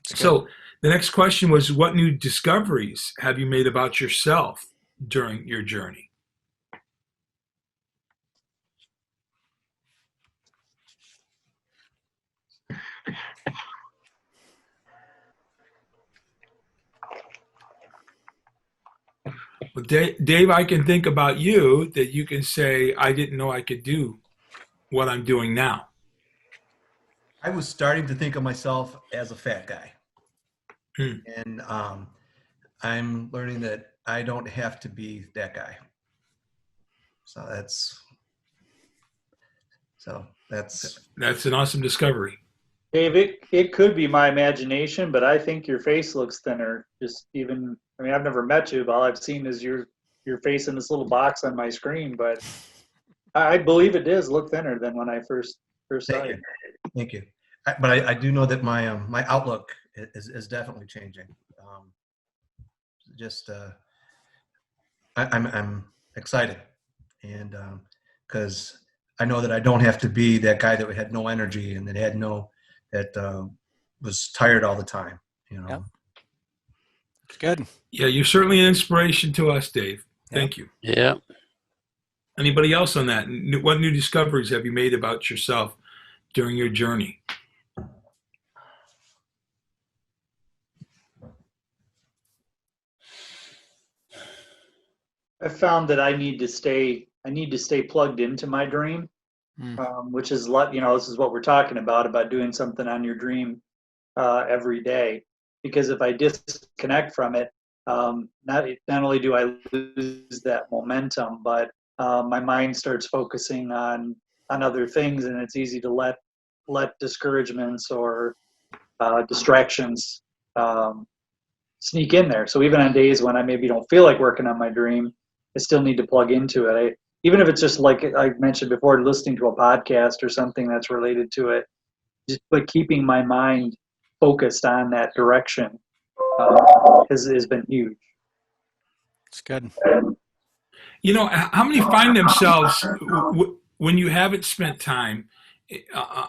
So the next question was, what new discoveries have you made about yourself during your journey? Well, Dave, I can think about you that you can say, I didn't know I could do what I'm doing now.
I was starting to think of myself as a fat guy. And I'm learning that I don't have to be that guy. So that's
an awesome discovery.
Dave, it could be my imagination, but I think your face looks thinner. I've never met you, but all I've seen is your face in this little box on my screen. But I believe it does look thinner than when I first saw you.
Thank you. but I do know that my outlook is definitely changing. Just I'm excited, and because I know that I don't have to be that guy that had no energy and that was tired all the time.
Yep. It's good.
Yeah, you're certainly an inspiration to us, Dave. Thank you.
Yeah.
Anybody else on that? What new discoveries have you made about yourself during your journey?
I found that I need to stay plugged into my dream, which is this is what we're talking about doing something on your dream every day. Because if I disconnect from it, not only do I lose that momentum, but my mind starts focusing on other things, and it's easy to let discouragements or distractions sneak in there. So even on days when I maybe don't feel like working on my dream, I still need to plug into it. Even if it's just like I mentioned before, listening to a podcast or something that's related to it, just but keeping my mind focused on that direction has been huge.
It's good.
How many find themselves when you haven't spent time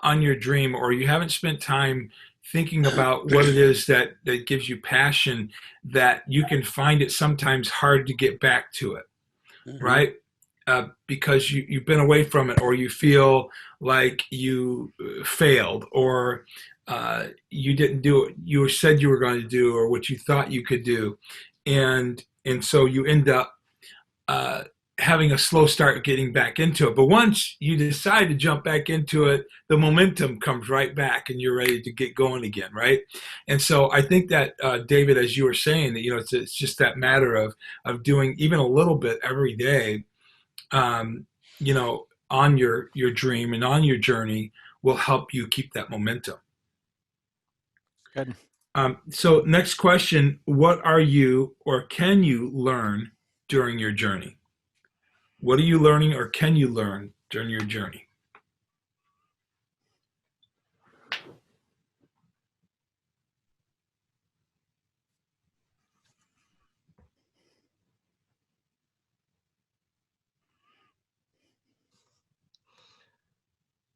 on your dream, or you haven't spent time thinking about what it is that gives you passion, that you can find it sometimes hard to get back to it, right? Because you've been away from it, or you feel like you failed, or you didn't do what you said you were going to do, or what you thought you could do. And so you end up having a slow start getting back into it. But once you decide to jump back into it, the momentum comes right back and you're ready to get going again, right? And so I think that, David, as you were saying, that it's just that matter of doing even a little bit every day, on your dream and on your journey will help you keep that momentum.
Good.
So next question, what are you or can you learn during your journey? What are you learning or can you learn during your journey?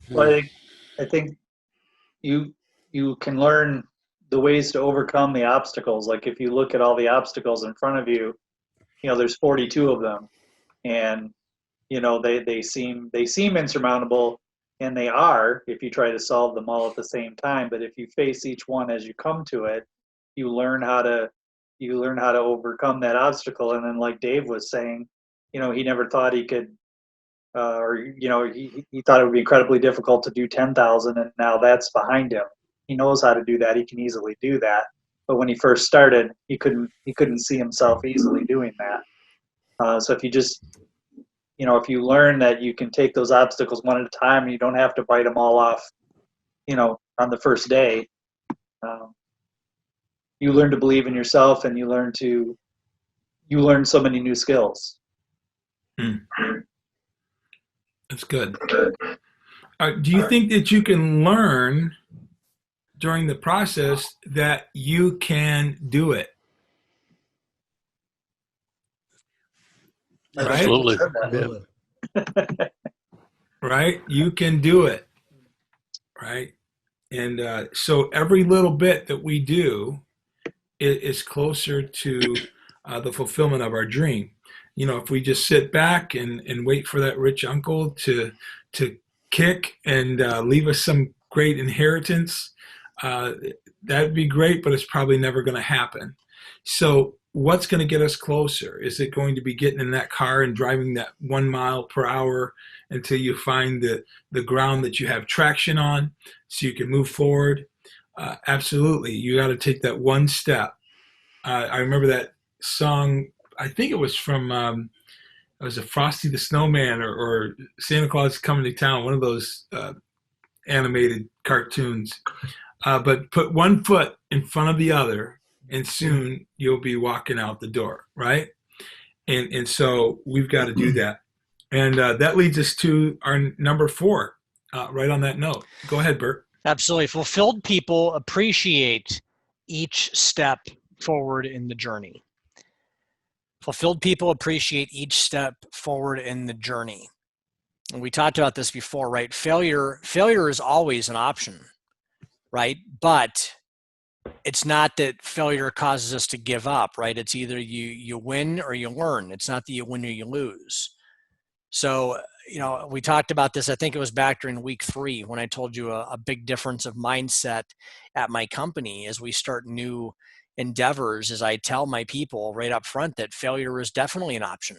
Well, I think you can learn the ways to overcome the obstacles. Like if you look at all the obstacles in front of you, there's 42 of them, and they seem insurmountable, and they are if you try to solve them all at the same time. But if you face each one as you come to it, you learn how to overcome that obstacle. And then, like Dave was saying, he never thought he could, he thought it would be incredibly difficult to do 10,000, and now that's behind him. He knows how to do that. He can easily do that. But when he first started, he couldn't see himself easily doing that. So if you just if you learn that you can take those obstacles one at a time, and you don't have to bite them all off, on the first day, you learn to believe in yourself, and you learn so many new skills.
That's good. Do you think that you can learn during the process that you can do it? Right?
Absolutely.
Right? You can do it. Right? And so every little bit that we do is closer to the fulfillment of our dream. If we just sit back and wait for that rich uncle to kick and leave us some great inheritance, that'd be great, but it's probably never going to happen. So what's going to get us closer? Is it going to be getting in that car and driving that 1 mile per hour until you find the ground that you have traction on so you can move forward? Absolutely. You got to take that one step. I remember that song. I think it was from it was a Frosty the Snowman or Santa Claus Coming to Town, one of those animated cartoons. But put one foot in front of the other, and soon you'll be walking out the door, right? And so we've got to do that. And that leads us to our number 4, right on that note. Go ahead, Bert.
Absolutely. Fulfilled people appreciate each step forward in the journey. Fulfilled people appreciate each step forward in the journey. And we talked about this before, right? Failure is always an option, right? But it's not that failure causes us to give up, right? It's either you win or you learn. It's not that you win or you lose. So, we talked about this, I think it was back during week 3 when I told you a big difference of mindset at my company as we start new endeavors, as I tell my people right up front that failure is definitely an option,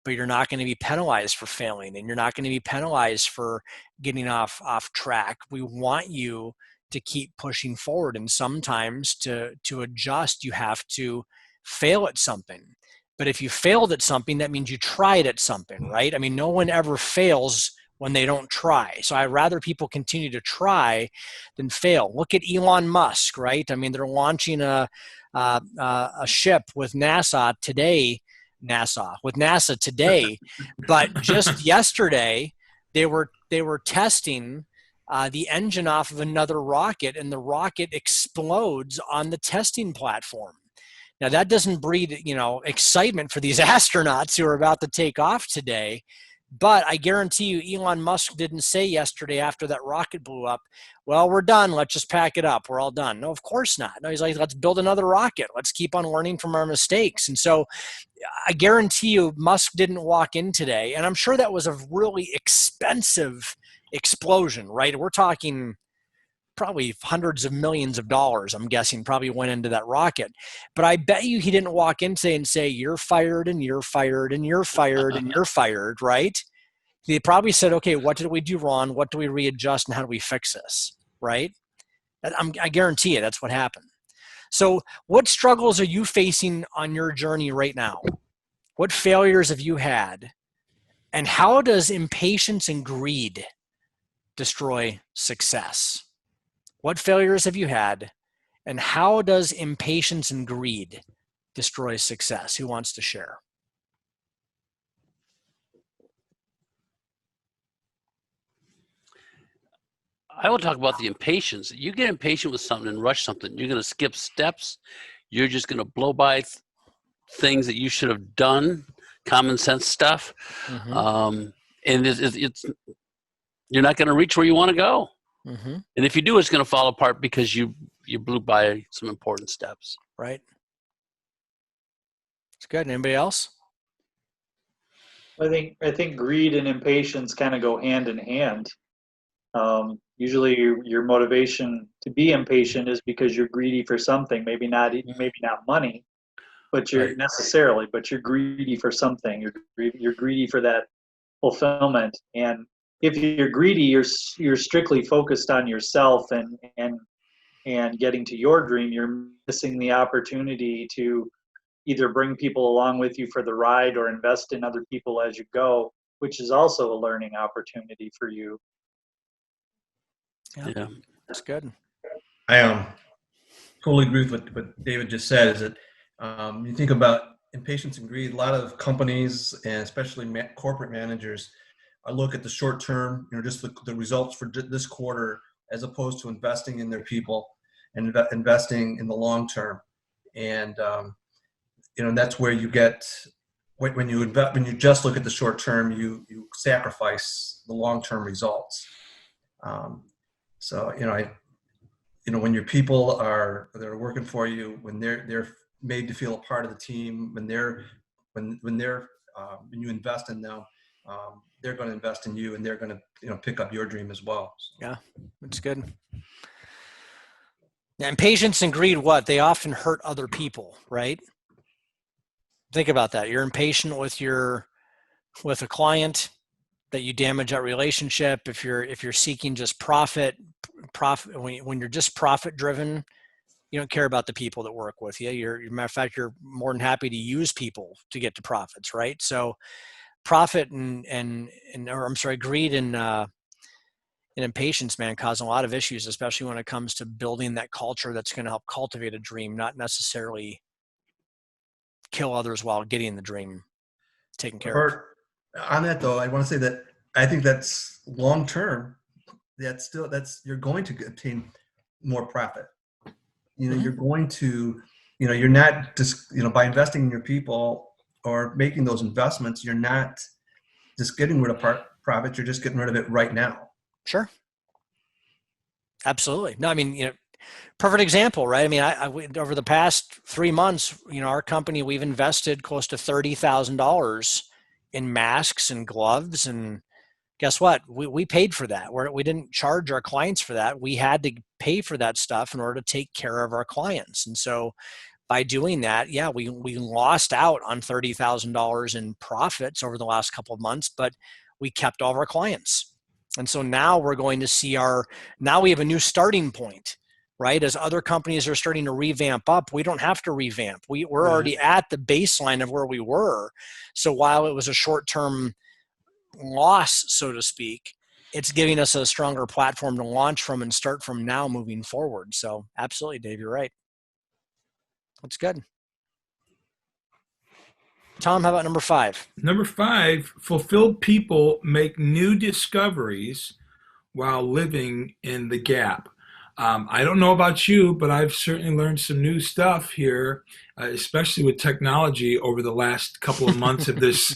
but you're not going to be penalized for failing, and you're not going to be penalized for getting off track. We want you to keep pushing forward, and sometimes to adjust, you have to fail at something. But if you failed at something, that means you tried at something, right? I mean, no one ever fails when they don't try. So I'd rather people continue to try than fail. Look at Elon Musk, right? I mean, they're launching a ship with NASA today, but just yesterday they were testing the engine off of another rocket, and the rocket explodes on the testing platform. Now that doesn't breed, excitement for these astronauts who are about to take off today. But I guarantee you, Elon Musk didn't say yesterday after that rocket blew up, well, we're done. Let's just pack it up. We're all done. No, of course not. No, he's like, let's build another rocket. Let's keep on learning from our mistakes. And so I guarantee you, Musk didn't walk in today. And I'm sure that was a really expensive explosion, right? We're talking probably hundreds of millions of dollars, I'm guessing, probably went into that rocket. But I bet you he didn't walk in today and say, you're fired and you're fired and you're fired and you're fired, right? They probably said, okay, what did we do wrong? What do we readjust and how do we fix this, right? I guarantee you that's what happened. So what struggles are you facing on your journey right now? What failures have you had? And how does impatience and greed destroy success? What failures have you had? And how does impatience and greed destroy success? Who wants to share?
I will talk about the impatience. You get impatient with something and rush something. You're going to skip steps. You're just going to blow by things that you should have done, common sense stuff.
Mm-hmm.
And it's you're not going to reach where you want to go.
Mm-hmm.
And if you do, it's going to fall apart because you blew by some important steps.
Right. It's good. Anybody else?
I think greed and impatience kind of go hand in hand. Usually your motivation to be impatient is because you're greedy for something, maybe not money, but you're greedy for something. You're greedy for that fulfillment. And if you're greedy, you're strictly focused on yourself and getting to your dream. You're missing the opportunity to either bring people along with you for the ride or invest in other people as you go, which is also a learning opportunity for you.
Yeah.
That's good.
I totally agree with what David just said. Is that you think about impatience and greed, a lot of companies and especially corporate managers look at the short term, just the results for this quarter, as opposed to investing in their people and investing in the long term. And that's where you get when you just look at the short term, you sacrifice the long term results. So when your people they're working for you, when they're made to feel a part of the team, when you invest in them, they're going to invest in you, and they're going to pick up your dream as well. So.
Yeah, that's good. Yeah, impatience and greed, they often hurt other people, right? Think about that. You're impatient with a client, that you damage that relationship. If you're seeking just profit, when you're just profit driven, you don't care about the people that work with you. Matter of fact, you're more than happy to use people to get to profits, right? So profit greed and impatience, man, cause a lot of issues, especially when it comes to building that culture that's going to help cultivate a dream, not necessarily kill others while getting the dream taken care of.
On that though, I want to say that I think that's long term. you're going to obtain more profit. You know,
Mhm.
you're going to, you know, you're not just, you know, by investing in your people or making those investments, you're not just getting rid of profit. You're just getting rid of it right now.
Sure. Absolutely. No, I mean, perfect example, right? I mean, over the past 3 months, our company, we've invested close to $30,000 in masks and gloves, and guess what? We paid for that. We didn't charge our clients for that. We had to pay for that stuff in order to take care of our clients. And so by doing that, yeah, we lost out on $30,000 in profits over the last couple of months, but we kept all of our clients. And so now we're going to see now we have a new starting point, right? As other companies are starting to revamp up, we don't have to revamp. We're already at the baseline of where we were. So while it was a short-term loss, so to speak, it's giving us a stronger platform to launch from and start from now moving forward. So absolutely, Dave, you're right. That's good. Tom, how about number 5?
Number 5, fulfilled people make new discoveries while living in the gap. I don't know about you, but I've certainly learned some new stuff here, especially with technology over the last couple of months of this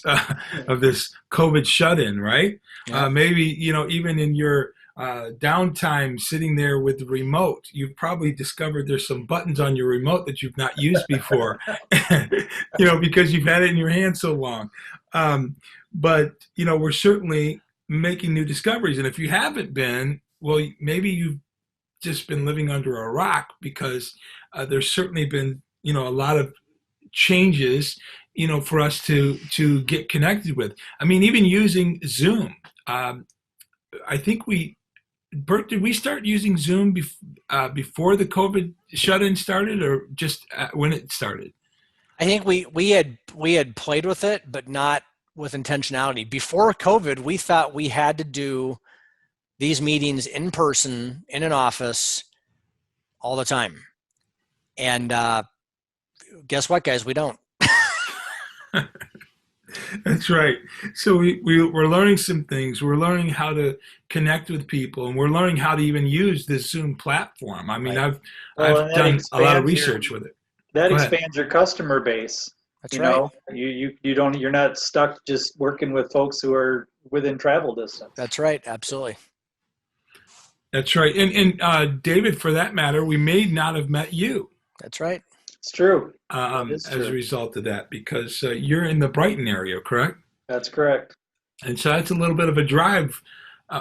COVID shut-in. Right?
Yeah.
Maybe even in your downtime, sitting there with the remote, you've probably discovered there's some buttons on your remote that you've not used before, because you've had it in your hand so long. But we're certainly making new discoveries. And if you haven't been, well, maybe you've just been living under a rock, because there's certainly been, a lot of changes, for us to get connected with. I mean, even using Zoom. I think Bert, did we start using Zoom before the COVID shut-in started, or just when it started?
I think we had played with it, but not with intentionality. Before COVID, we thought we had to do these meetings in person in an office all the time. And guess what, guys? We don't.
That's right. So we're learning some things. We're learning how to connect with people, and we're learning how to even use this Zoom platform. I mean,
Right.
I've done a lot of
expands
research with it.
That
Go ahead.
expands your customer base.
That's right.
You're not stuck just working with folks who are within travel distance.
That's right. Absolutely.
That's right. And David, for that matter, we may not have met you.
That's right.
It's true.
As a result of that, because you're in the Brighton area, correct?
That's correct.
And so that's a little bit of a drive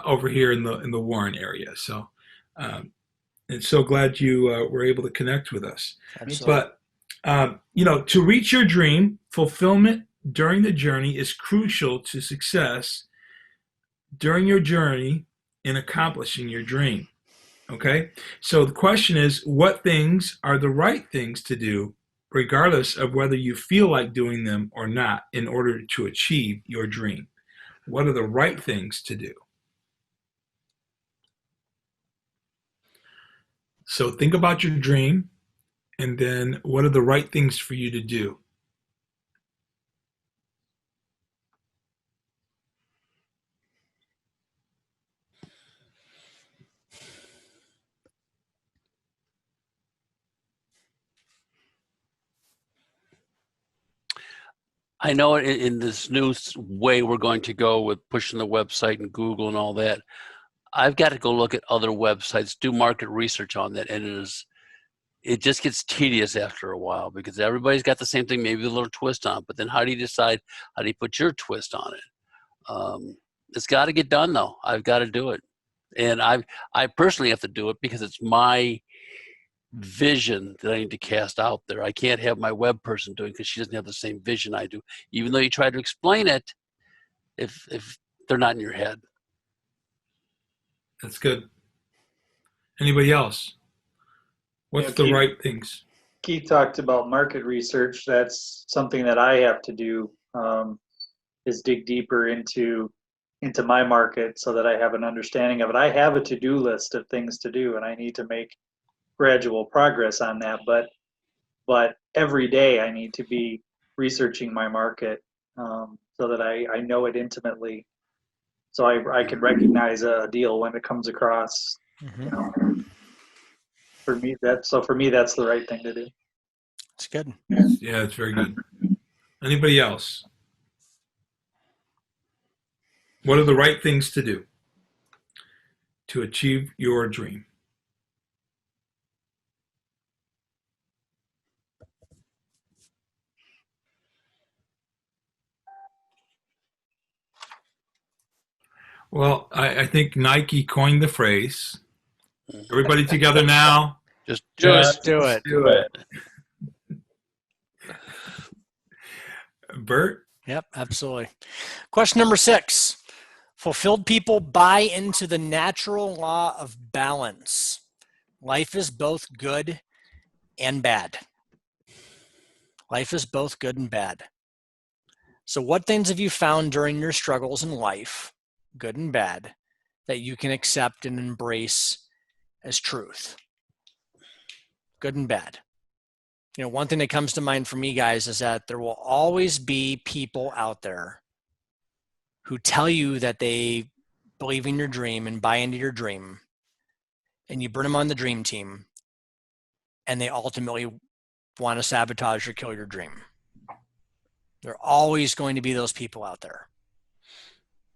over here in the Warren area. So, and so glad you were able to connect with us.
Absolutely.
But to reach your dream, fulfillment during the journey is crucial to success during your journey in accomplishing your dream. Okay, so the question is, what things are the right things to do, regardless of whether you feel like doing them or not, in order to achieve your dream? What are the right things to do? So think about your dream, and then what are the right things for you to do?
I know in this new way we're going to go with pushing the website and Google and all that, I've got to go look at other websites, do market research on that, and it just gets tedious after a while, because everybody's got the same thing, maybe a little twist on it, but then how do you decide, how do you put your twist on it? It's got to get done, though. I've got to do it. And I personally have to do it because it's my vision that I need to cast out there. I can't have my web person doing it because she doesn't have the same vision I do. Even though you try to explain it, if they're not in your head.
That's good. Anybody else? What's the right things?
Keith talked about market research. That's something that I have to do, is dig deeper into my market so that I have an understanding of it. I have a to-do list of things to do, and I need to make gradual progress on that. But every day I need to be researching my market so that I know it intimately. so I can recognize a deal when it comes across. You know, for me that's the right thing to do.
It's good.
Yeah, it's very good. Anybody else? What are the right things to do to achieve your dream? Well, I think Nike coined the phrase. Everybody together now.
Just do it.
Just do it.
Do it.
Bert?
Yep, absolutely. Question number 6. Fulfilled people buy into the natural law of balance. Life is both good and bad. Life is both good and bad. So what things have you found during your struggles in life, good and bad, that you can accept and embrace as truth? Good and bad. You know, one thing that comes to mind for me, guys, is that there will always be people out there who tell you that they believe in your dream and buy into your dream, and you bring them on the dream team, and they ultimately want to sabotage or kill your dream. There are always going to be those people out there,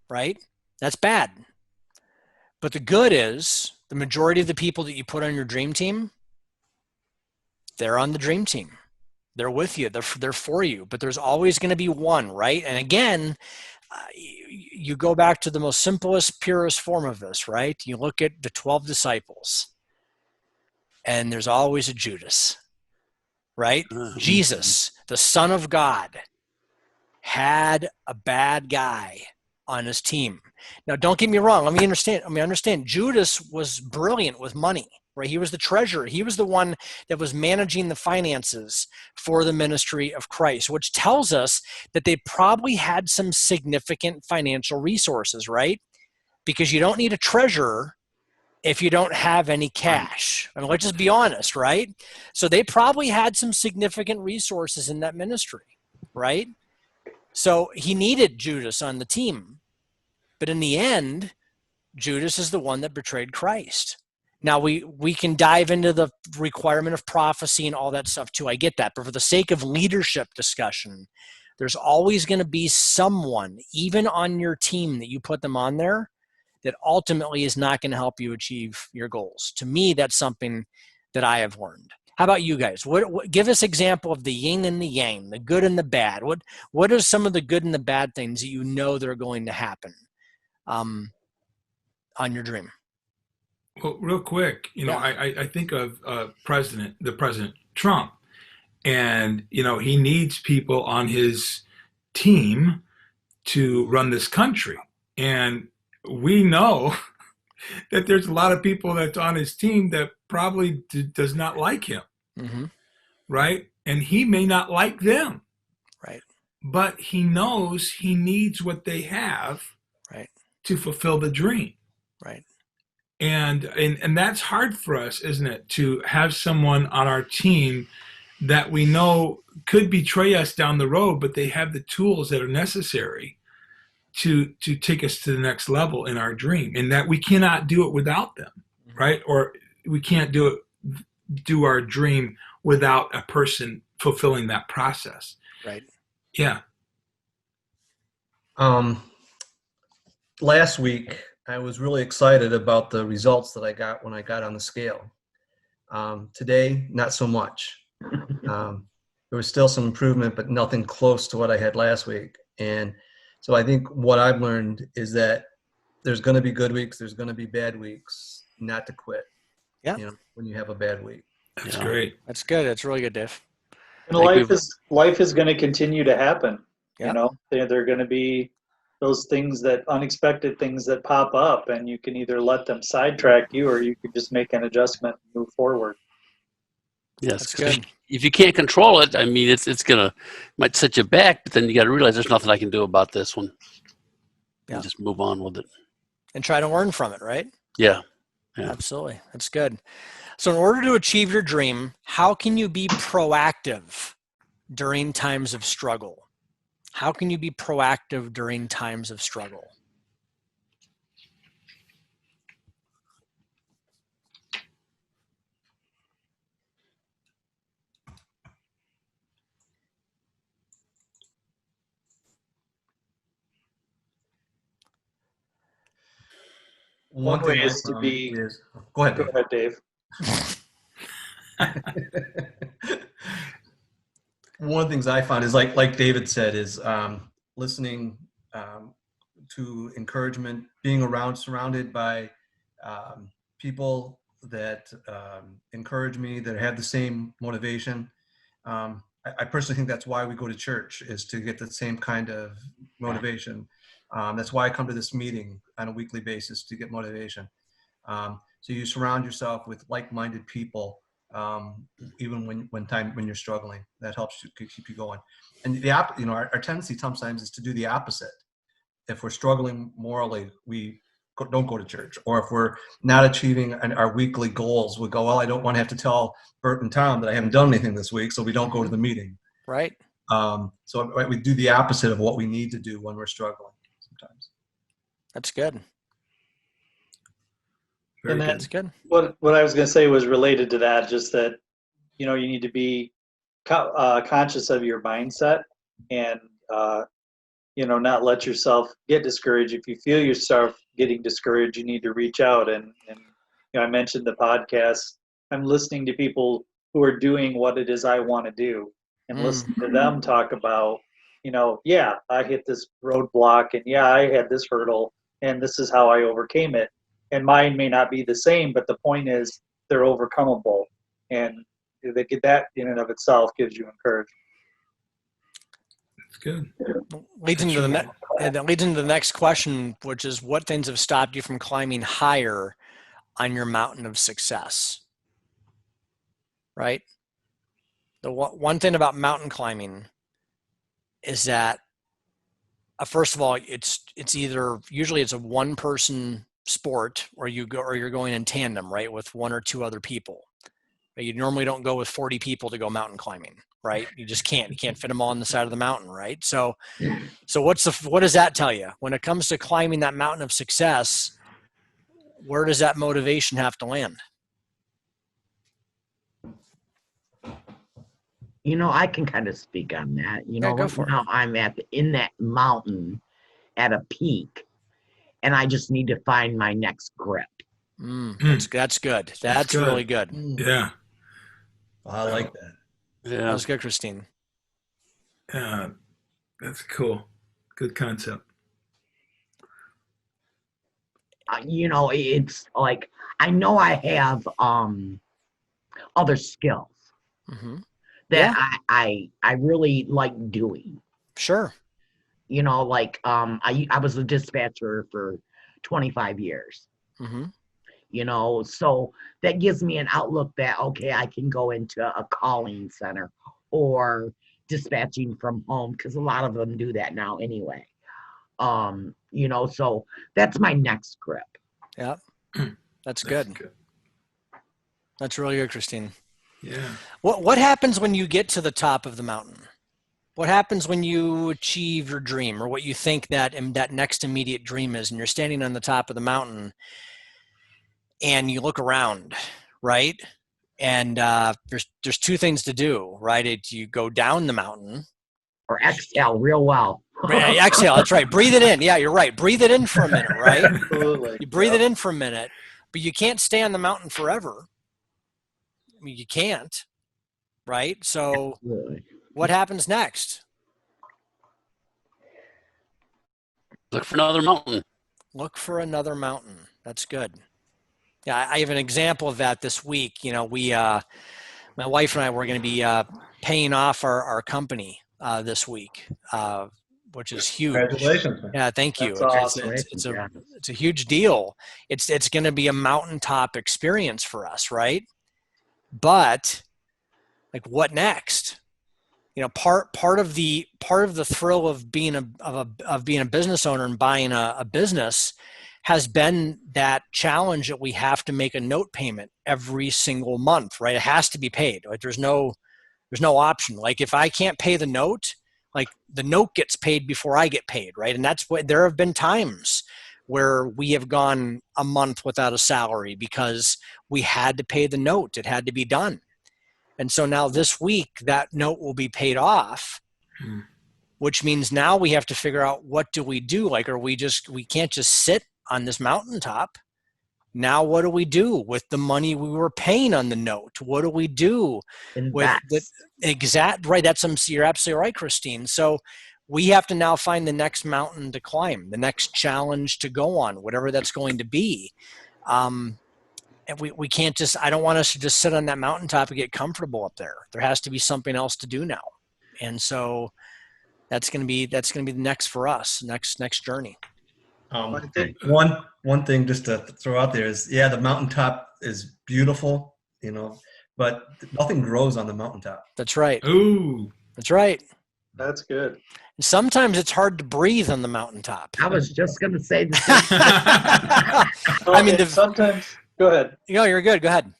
right? That's bad. But the good is the majority of the people that you put on your dream team, they're on the dream team. They're with you. They're for you. But there's always going to be one, right? And again, you go back to the most simplest, purest form of this, right? You look at the 12 disciples, and there's always a Judas, right? Jesus, the Son of God, had a bad guy on his team. Now, don't get me wrong. Let me understand. Judas was brilliant with money, right? He was the treasurer. He was the one that was managing the finances for the ministry of Christ, which tells us that they probably had some significant financial resources, right? Because you don't need a treasurer if you don't have any cash. I mean, let's just be honest, right? So they probably had some significant resources in that ministry, right? So he needed Judas on the team. But in the end, Judas is the one that betrayed Christ. Now, we can dive into the requirement of prophecy and all that stuff too. I get that. But for the sake of leadership discussion, there's always going to be someone, even on your team that you put them on there, that ultimately is not going to help you achieve your goals. To me, that's something that I have learned. How about you guys? What give us example of the yin and the yang, the good and the bad. What are some of the good and the bad things that you know that are going to happen on your dream?
Well, real quick,
Yeah.
I think of President Trump, and he needs people on his team to run this country, and we know that there's a lot of people that's on his team that probably does not like him,
Mm-hmm.
right? And he may not like them,
Right.
but he knows he needs what they have,
Right.
to fulfill the dream.
Right.
And that's hard for us, isn't it? To have someone on our team that we know could betray us down the road, but they have the tools that are necessary to take us to the next level in our dream, and that we cannot do it without them, right? Or we can't do our dream without a person fulfilling that process.
Right.
Yeah.
Last week, I was really excited about the results that I got when I got on the scale. Today, not so much. There was still some improvement, but nothing close to what I had last week. And so I think what I've learned is that there's going to be good weeks, there's going to be bad weeks, not to quit.
Yeah.
When you have a bad week.
That's great.
That's good. That's really good, Dave.
And life is going to continue to happen.
Yep.
There are going to be those unexpected things that pop up, and you can either let them sidetrack you, or you can just make an adjustment and move forward.
Yes,
That's
'cause
good.
if you can't control it, I mean, might set you back. But then you got to realize there's nothing I can do about this one.
Yeah.
And just move on with it.
And try to learn from it, right?
Yeah. Yeah.
Absolutely. That's good. So in order to achieve your dream, how can you be proactive during times of struggle? How can you be proactive during times of struggle?
One
way
thing I
is to
found
be.
is, go ahead,
Go
Dave.
ahead, Dave.
One of the things I found is like David said is listening to encouragement, being surrounded by people that encourage me, that have the same motivation. I personally think that's why we go to church, is to get the same kind of motivation. That's why I come to this meeting on a weekly basis, to get motivation. So you surround yourself with like-minded people, even when you're struggling. That helps you keep you going. And our tendency sometimes is to do the opposite. If we're struggling morally, we don't go to church. Or if we're not achieving our weekly goals, we go, well, I don't want to have to tell Bert and Tom that I haven't done anything this week, so we don't go to the meeting.
Right.
So we do the opposite of what we need to do when we're struggling sometimes.
That's good.
Very good.
That's good.
What I was going to say was related to that, just that, you need to be conscious of your mindset and, not let yourself get discouraged. If you feel yourself getting discouraged, you need to reach out. And I mentioned the podcast. I'm listening to people who are doing what it is I want to do, and listening to them talk about, yeah, I hit this roadblock, and yeah, I had this hurdle, and this is how I overcame it. And mine may not be the same, but the point is they're overcomable. And that in and of itself gives you encouragement.
That's good.
Leads into the next question, which is, what things have stopped you from climbing higher on your mountain of success? Right? The one thing about mountain climbing is that, first of all, usually it's a one-person sport, or you're going in tandem, right, with one or two other people. You normally don't go with 40 people to go mountain climbing, right? You just can't. You can't fit them all on the side of the mountain, right? So what does that tell you when it comes to climbing that mountain of success? Where does that motivation have to land?
I can kind of speak on that.
Go for it.
Now I'm in that mountain at a peak, and I just need to find my next grip.
That's good. That's
good.
really good.
Yeah.
I like that.
Yeah.
That was good, Christine.
That's cool. Good concept.
It's like, I know I have other skills that I really like doing.
Sure.
I was a dispatcher for 25 years. So that gives me an outlook that, okay, I can go into a calling center or dispatching from home, because a lot of them do that now anyway. So that's my next grip.
Yeah. That's good. That's really good, Christine.
Yeah.
What happens when you get to the top of the mountain? What happens when you achieve your dream, or what you think that next immediate dream is, and you're standing on the top of the mountain and you look around, right? And there's two things to do, right? You go down the mountain.
Or exhale real well.
Exhale, that's right. Breathe it in. Yeah, you're right. Breathe it in for a minute, right?
Absolutely.
You breathe it in for a minute, but you can't stay on the mountain forever. I mean, you can't, right? So what happens next?
Look for another mountain.
Look for another mountain. That's good. Yeah, I have an example of that this week. My wife and I were going to be paying off our company this week, which is huge.
Congratulations.
Yeah, thank you.
That's awesome.
It's a huge deal. It's going to be a mountaintop experience for us, right? But like, what next? Part of the thrill of being a business owner and buying a business has been that challenge that we have to make a note payment every single month, right? It has to be paid. Like, there's no option. Like, if I can't pay the note, like, the note gets paid before I get paid, right? And that's what, there have been times where we have gone a month without a salary because we had to pay the note. It had to be done. And so now this week that note will be paid off, which means now we have to figure out, what do we do? Like, we can't just sit on this mountaintop. Now, what do we do with the money we were paying on the note? What do we do with the
Invest.
exact right? You're absolutely right, Christine. So we have to now find the next mountain to climb, the next challenge to go on, whatever that's going to be. And we can't just, I don't want us to just sit on that mountaintop and get comfortable up there. There has to be something else to do now. And so that's going to be the next for us, next journey.
I think
One thing just to throw out there is, yeah, the mountaintop is beautiful, but nothing grows on the mountaintop.
That's right.
Ooh.
That's right.
that's good.
And sometimes it's hard to breathe on the mountaintop.
I was just going to say the same.
I mean,
And sometimes, go ahead.
You're good. Go ahead.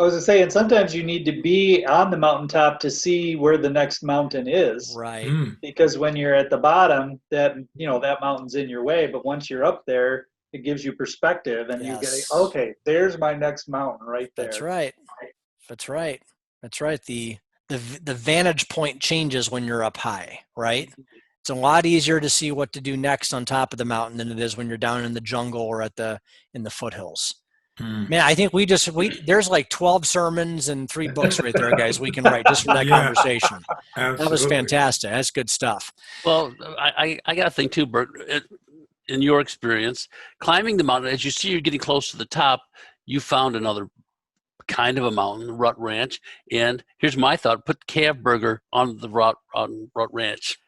I was saying sometimes you need to be on the mountaintop to see where the next mountain is.
Right.
Mm.
Because when you're at the bottom, that mountain's in your way. But once you're up there, it gives you perspective, and you
Yes.
get, okay, there's my next mountain right there.
That's right. That's right. That's right. The vantage point changes when you're up high, right? It's a lot easier to see what to do next on top of the mountain than it is when you're down in the jungle or in the foothills.
Mm.
Man, I think there's like 12 sermons and 3 books right there, guys, we can write just from that
Yeah.
conversation. That was
Absolutely.
fantastic. That's good stuff.
Well, I got to think too, Bert, in your experience, climbing the mountain, as you see you're getting close to the top, you found another kind of a mountain, Rut Ranch. And here's my thought, put calf burger on the Rut Ranch.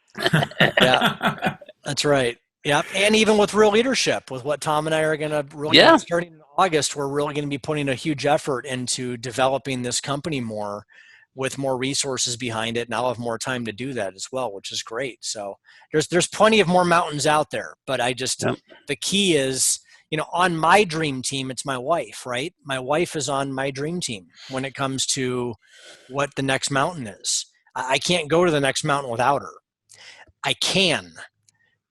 Yeah, that's right. Yeah, and even with real leadership, with what Tom and I are going to really starting in August, we're really going to be putting a huge effort into developing this company more, with more resources behind it. And I'll have more time to do that as well, which is great. So there's plenty of more mountains out there, but the key is, on my dream team, it's my wife, right? My wife is on my dream team when it comes to what the next mountain is. I can't go to the next mountain without her. I can,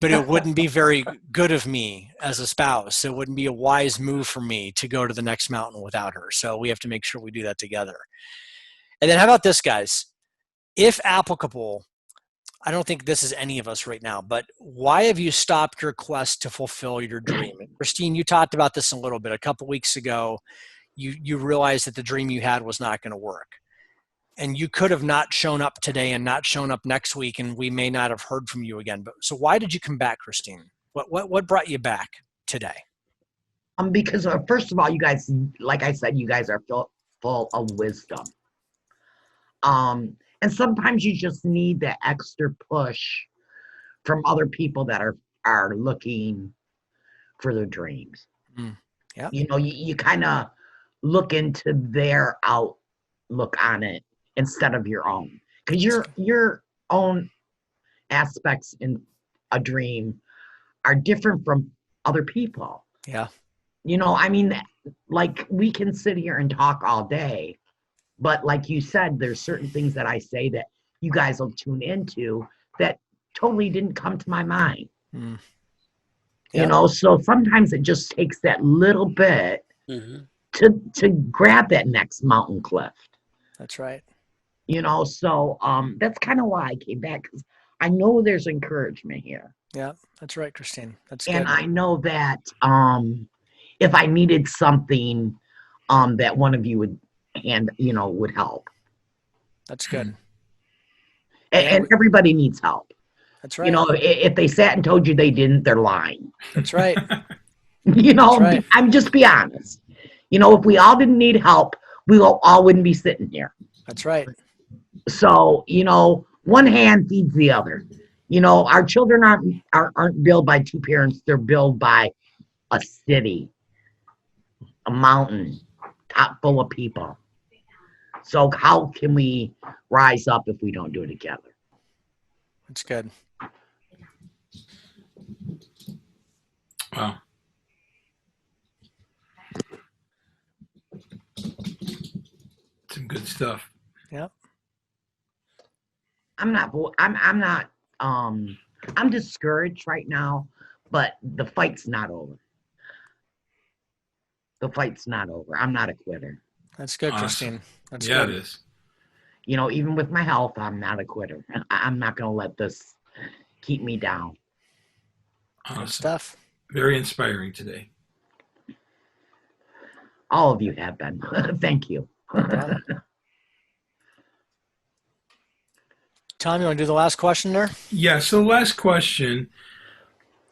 but it wouldn't be very good of me as a spouse. It wouldn't be a wise move for me to go to the next mountain without her. So we have to make sure we do that together. And then how about this, guys? If applicable, I don't think this is any of us right now, but why have you stopped your quest to fulfill your dream? And Christine, you talked about this a little bit. A couple weeks ago, you realized that the dream you had was not going to work. And you could have not shown up today and not shown up next week, and we may not have heard from you again. But so why did you come back, Christine? What brought you back today?
Because first of all, you guys, like I said, you guys are full of wisdom. And sometimes you just need that extra push from other people that are looking for their dreams.
Yeah.
You kind of look into their outlook on it instead of your own, because your own aspects in a dream are different from other people.
Yeah.
Like, we can sit here and talk all day, but like you said, there's certain things that I say that you guys will tune into that totally didn't come to my mind.
Yeah.
So sometimes it just takes that little bit to grab that next mountain cliff.
That's right.
So that's kind of why I came back, because I know there's encouragement here.
Yeah, that's right, Christine. That's
And
good.
I know that if I needed something, that one of you would help.
That's good.
And everybody needs help.
That's right.
If they sat and told you they didn't, they're lying.
That's right.
That's right.
I'm
just be honest. If we all didn't need help, we all wouldn't be sitting here.
That's right.
So, one hand feeds the other. Our children aren't built by two parents. They're built by a city, a mountain, top full of people. So how can we rise up if we don't do it together?
That's good.
Wow. Some good stuff.
Yeah.
I'm discouraged right now, but the fight's not over. The fight's not over. I'm not a quitter.
That's good,
Awesome.
Christine. That's
Yeah,
good.
it is.
Even with my health, I'm not a quitter. I'm not going to let this keep me down.
Good
Awesome.
stuff.
Very inspiring today.
All of you have been. Thank you.
No problem. Tom, you want to do the last question there?
Yeah. So last question,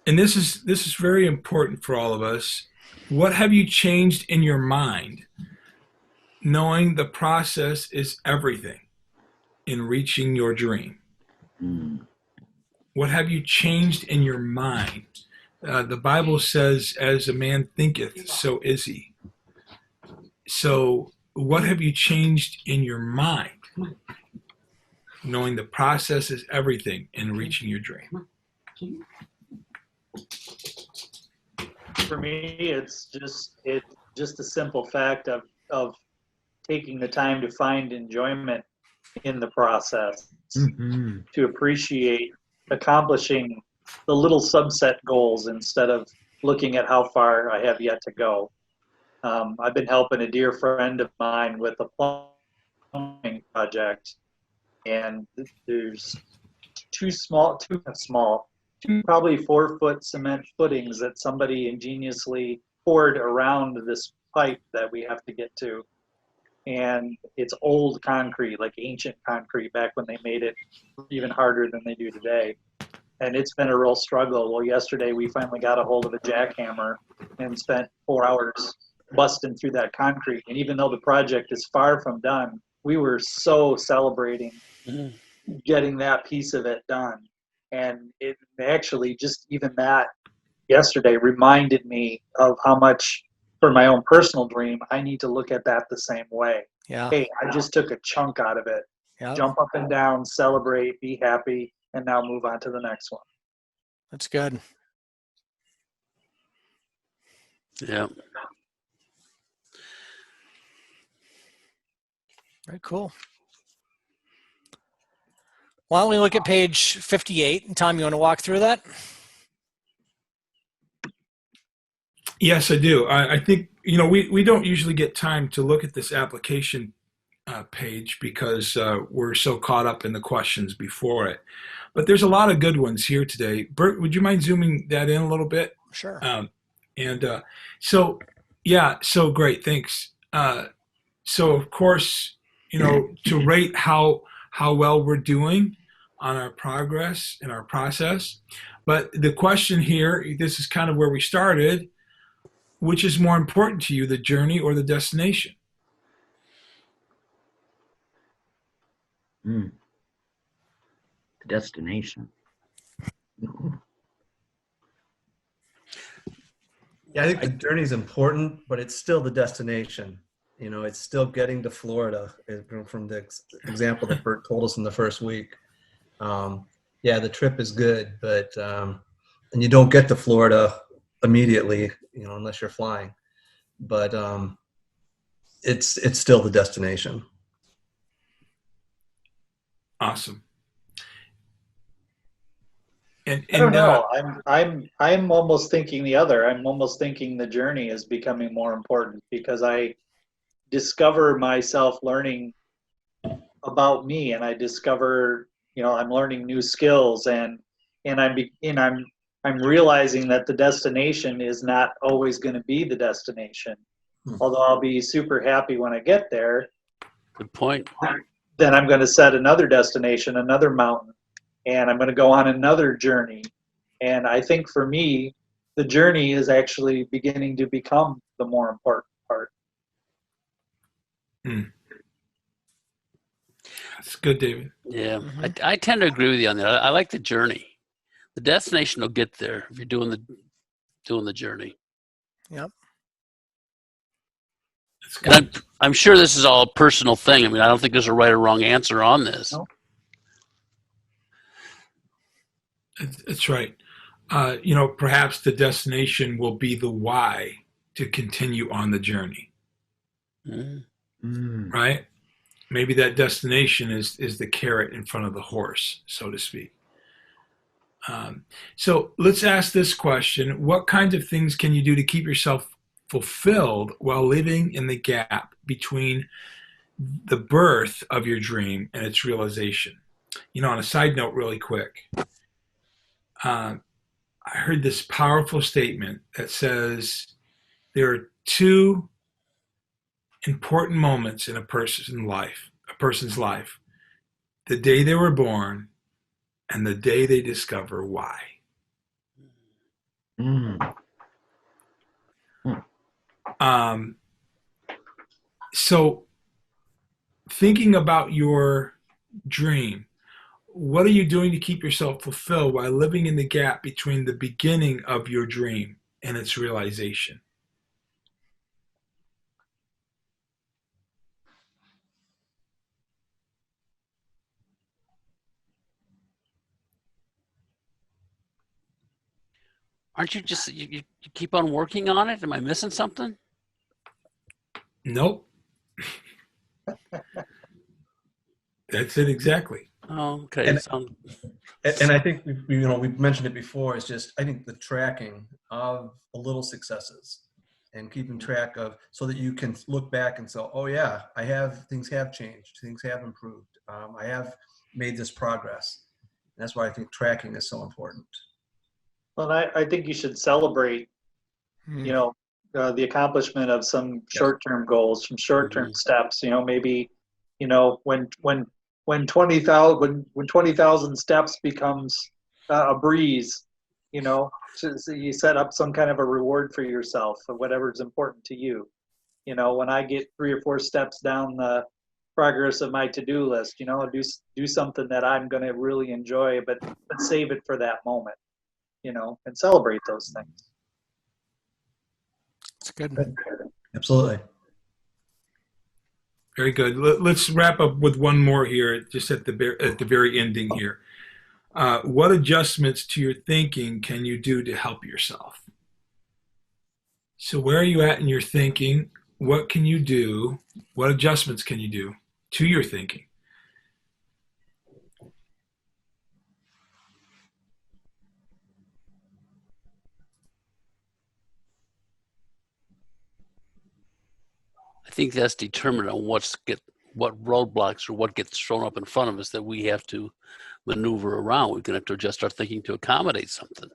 and this is very important for all of us. What have you changed in your mind, knowing the process is everything in reaching your dream?
Mm.
What have you changed in your mind? The Bible says, "As a man thinketh, so is he." So, what have you changed in your mind, knowing the process is everything in reaching your dream?
For me, it's just a simple fact of taking the time to find enjoyment in the process,
Mm-hmm.
to appreciate accomplishing the little subset goals instead of looking at how far I have yet to go. I've been helping a dear friend of mine with a plumbing project, and there's two probably 4-foot cement footings that somebody ingeniously poured around this pipe that we have to get to. And it's old concrete, like ancient concrete, back when they made it even harder than they do today. And it's been a real struggle. Well, yesterday we finally got a hold of a jackhammer and spent 4 hours busting through that concrete. And even though the project is far from done, we were so celebrating getting that piece of it done. And it actually, just even that yesterday reminded me of how much, for my own personal dream, I need to look at that the same way.
Yeah.
Hey, I just took a chunk out of it.
Yeah.
Jump up and down, celebrate, be happy, and now move on to the next one.
That's good.
Yeah.
Very cool. Why don't we look at page 58? And Tom, you want to walk through that?
Yes, I do. I think, we don't usually get time to look at this application page because we're so caught up in the questions before it. But there's a lot of good ones here today. Bert, would you mind zooming that in a little bit?
Sure.
So great, thanks. So of course, to rate how well we're doing on our progress and our process. But the question here, this is kind of where we started, which is more important to you, the journey or the destination?
The destination.
Yeah, I think the journey is important, but it's still the destination. It's still getting to Florida, from the example that Bert told us in the first week. Yeah, the trip is good, but and you don't get to Florida immediately, unless you're flying. But it's still the destination.
Awesome.
I don't know. I'm almost thinking the other. I'm almost thinking the journey is becoming more important because I discover myself learning about me, and I discover, I'm learning new skills, and I'm realizing that the destination is not always going to be the destination. Although I'll be super happy when I get there.
Good point.
Then I'm going to set another destination, another mountain, and I'm going to go on another journey. And I think for me, the journey is actually beginning to become the more important part.
That's good, David.
Yeah, I tend to agree with you on that. I like the journey. The destination will get there if you're doing the journey.
Yep.
And I'm sure this is all a personal thing. I mean, I don't think there's a right or wrong answer on this.
No.
That's right. Perhaps the destination will be the why to continue on the journey. Right? Maybe that destination is the carrot in front of the horse, so to speak. So let's ask this question. What kinds of things can you do to keep yourself fulfilled while living in the gap between the birth of your dream and its realization? On a side note, really quick, I heard this powerful statement that says there are two important moments in a person's life, the day they were born and the day they discover why.
Mm.
So thinking about your dream, what are you doing to keep yourself fulfilled while living in the gap between the beginning of your dream and its realization?
Aren't you just, you keep on working on it? Am I missing something?
Nope. That's it exactly.
Oh, okay.
And I think we've mentioned it before. It's just, I think the tracking of the little successes and keeping track of, so that you can look back and say, oh yeah, things have changed, things have improved. I have made this progress. And that's why I think tracking is so important.
Well, I think you should celebrate, the accomplishment of some short-term goals, some short-term steps. Maybe, when 20,000 steps becomes a breeze, so you set up some kind of a reward for yourself of whatever's important to you. When I get 3 or 4 steps down the progress of my to-do list, do something that I'm going to really enjoy, but save it for that moment. And celebrate those things.
It's good.
Absolutely.
Very good. Let's wrap up with one more here, just at the very ending here. What adjustments to your thinking can you do to help yourself? So where are you at in your thinking? What can you do? What adjustments can you do to your thinking?
I think that's determined on what roadblocks or what gets thrown up in front of us that we have to maneuver around. We're going to have to adjust our thinking to accommodate something.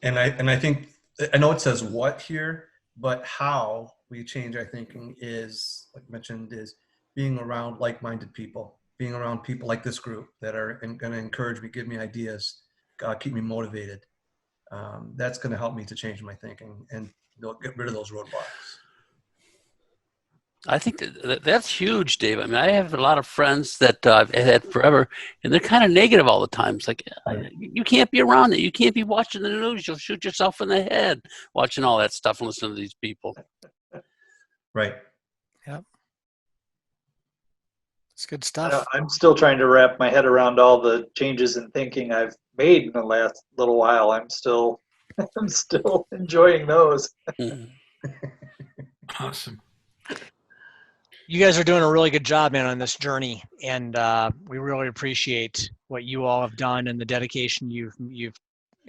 And I think, I know it says what here, but how we change our thinking is, like mentioned, is being around like-minded people, being around people like this group that are going to encourage me, give me ideas, keep me motivated. That's going to help me to change my thinking and get rid of those roadblocks.
I think that's huge, Dave. I mean, I have a lot of friends that I've had forever, and they're kind of negative all the time. It's like, you can't be around it. You can't be watching the news. You'll shoot yourself in the head watching all that stuff and listening to these people.
Right.
Yep. It's good stuff.
I'm still trying to wrap my head around all the changes in thinking I've made in the last little while. I'm still enjoying those.
Awesome.
You guys are doing a really good job, man, on this journey, and we really appreciate what you all have done and the dedication you've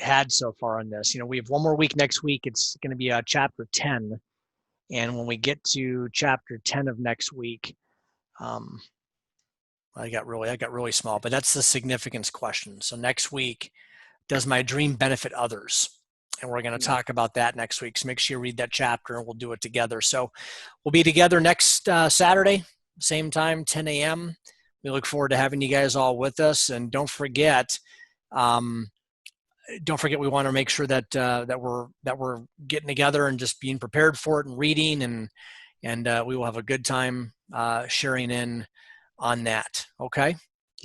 had so far on this. We have one more week next week. It's going to be chapter 10, and when we get to chapter 10 of next week, I got really small, but that's the significance question. So next week, does my dream benefit others? And we're going to talk about that next week. So make sure you read that chapter and we'll do it together. So we'll be together next Saturday, same time, 10 a.m. We look forward to having you guys all with us. And don't forget, we want to make sure that that we're getting together and just being prepared for it and reading, and we will have a good time sharing in on that. Okay.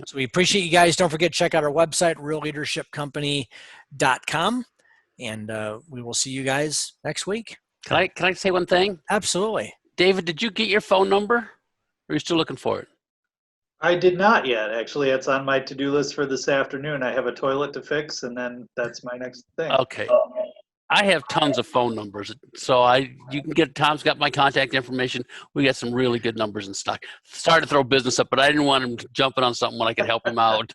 So we appreciate you guys. Don't forget to check out our website, realleadershipcompany.com. And we will see you guys next week.
Can I say one thing?
Absolutely.
David, did you get your phone number? Or are you still looking for it?
I did not yet. Actually, it's on my to-do list for this afternoon. I have a toilet to fix, and then that's my next thing.
Okay. I have tons of phone numbers. So you can get, Tom's got my contact information. We got some really good numbers in stock. Started to throw business up, but I didn't want him jumping on something when I could help him out.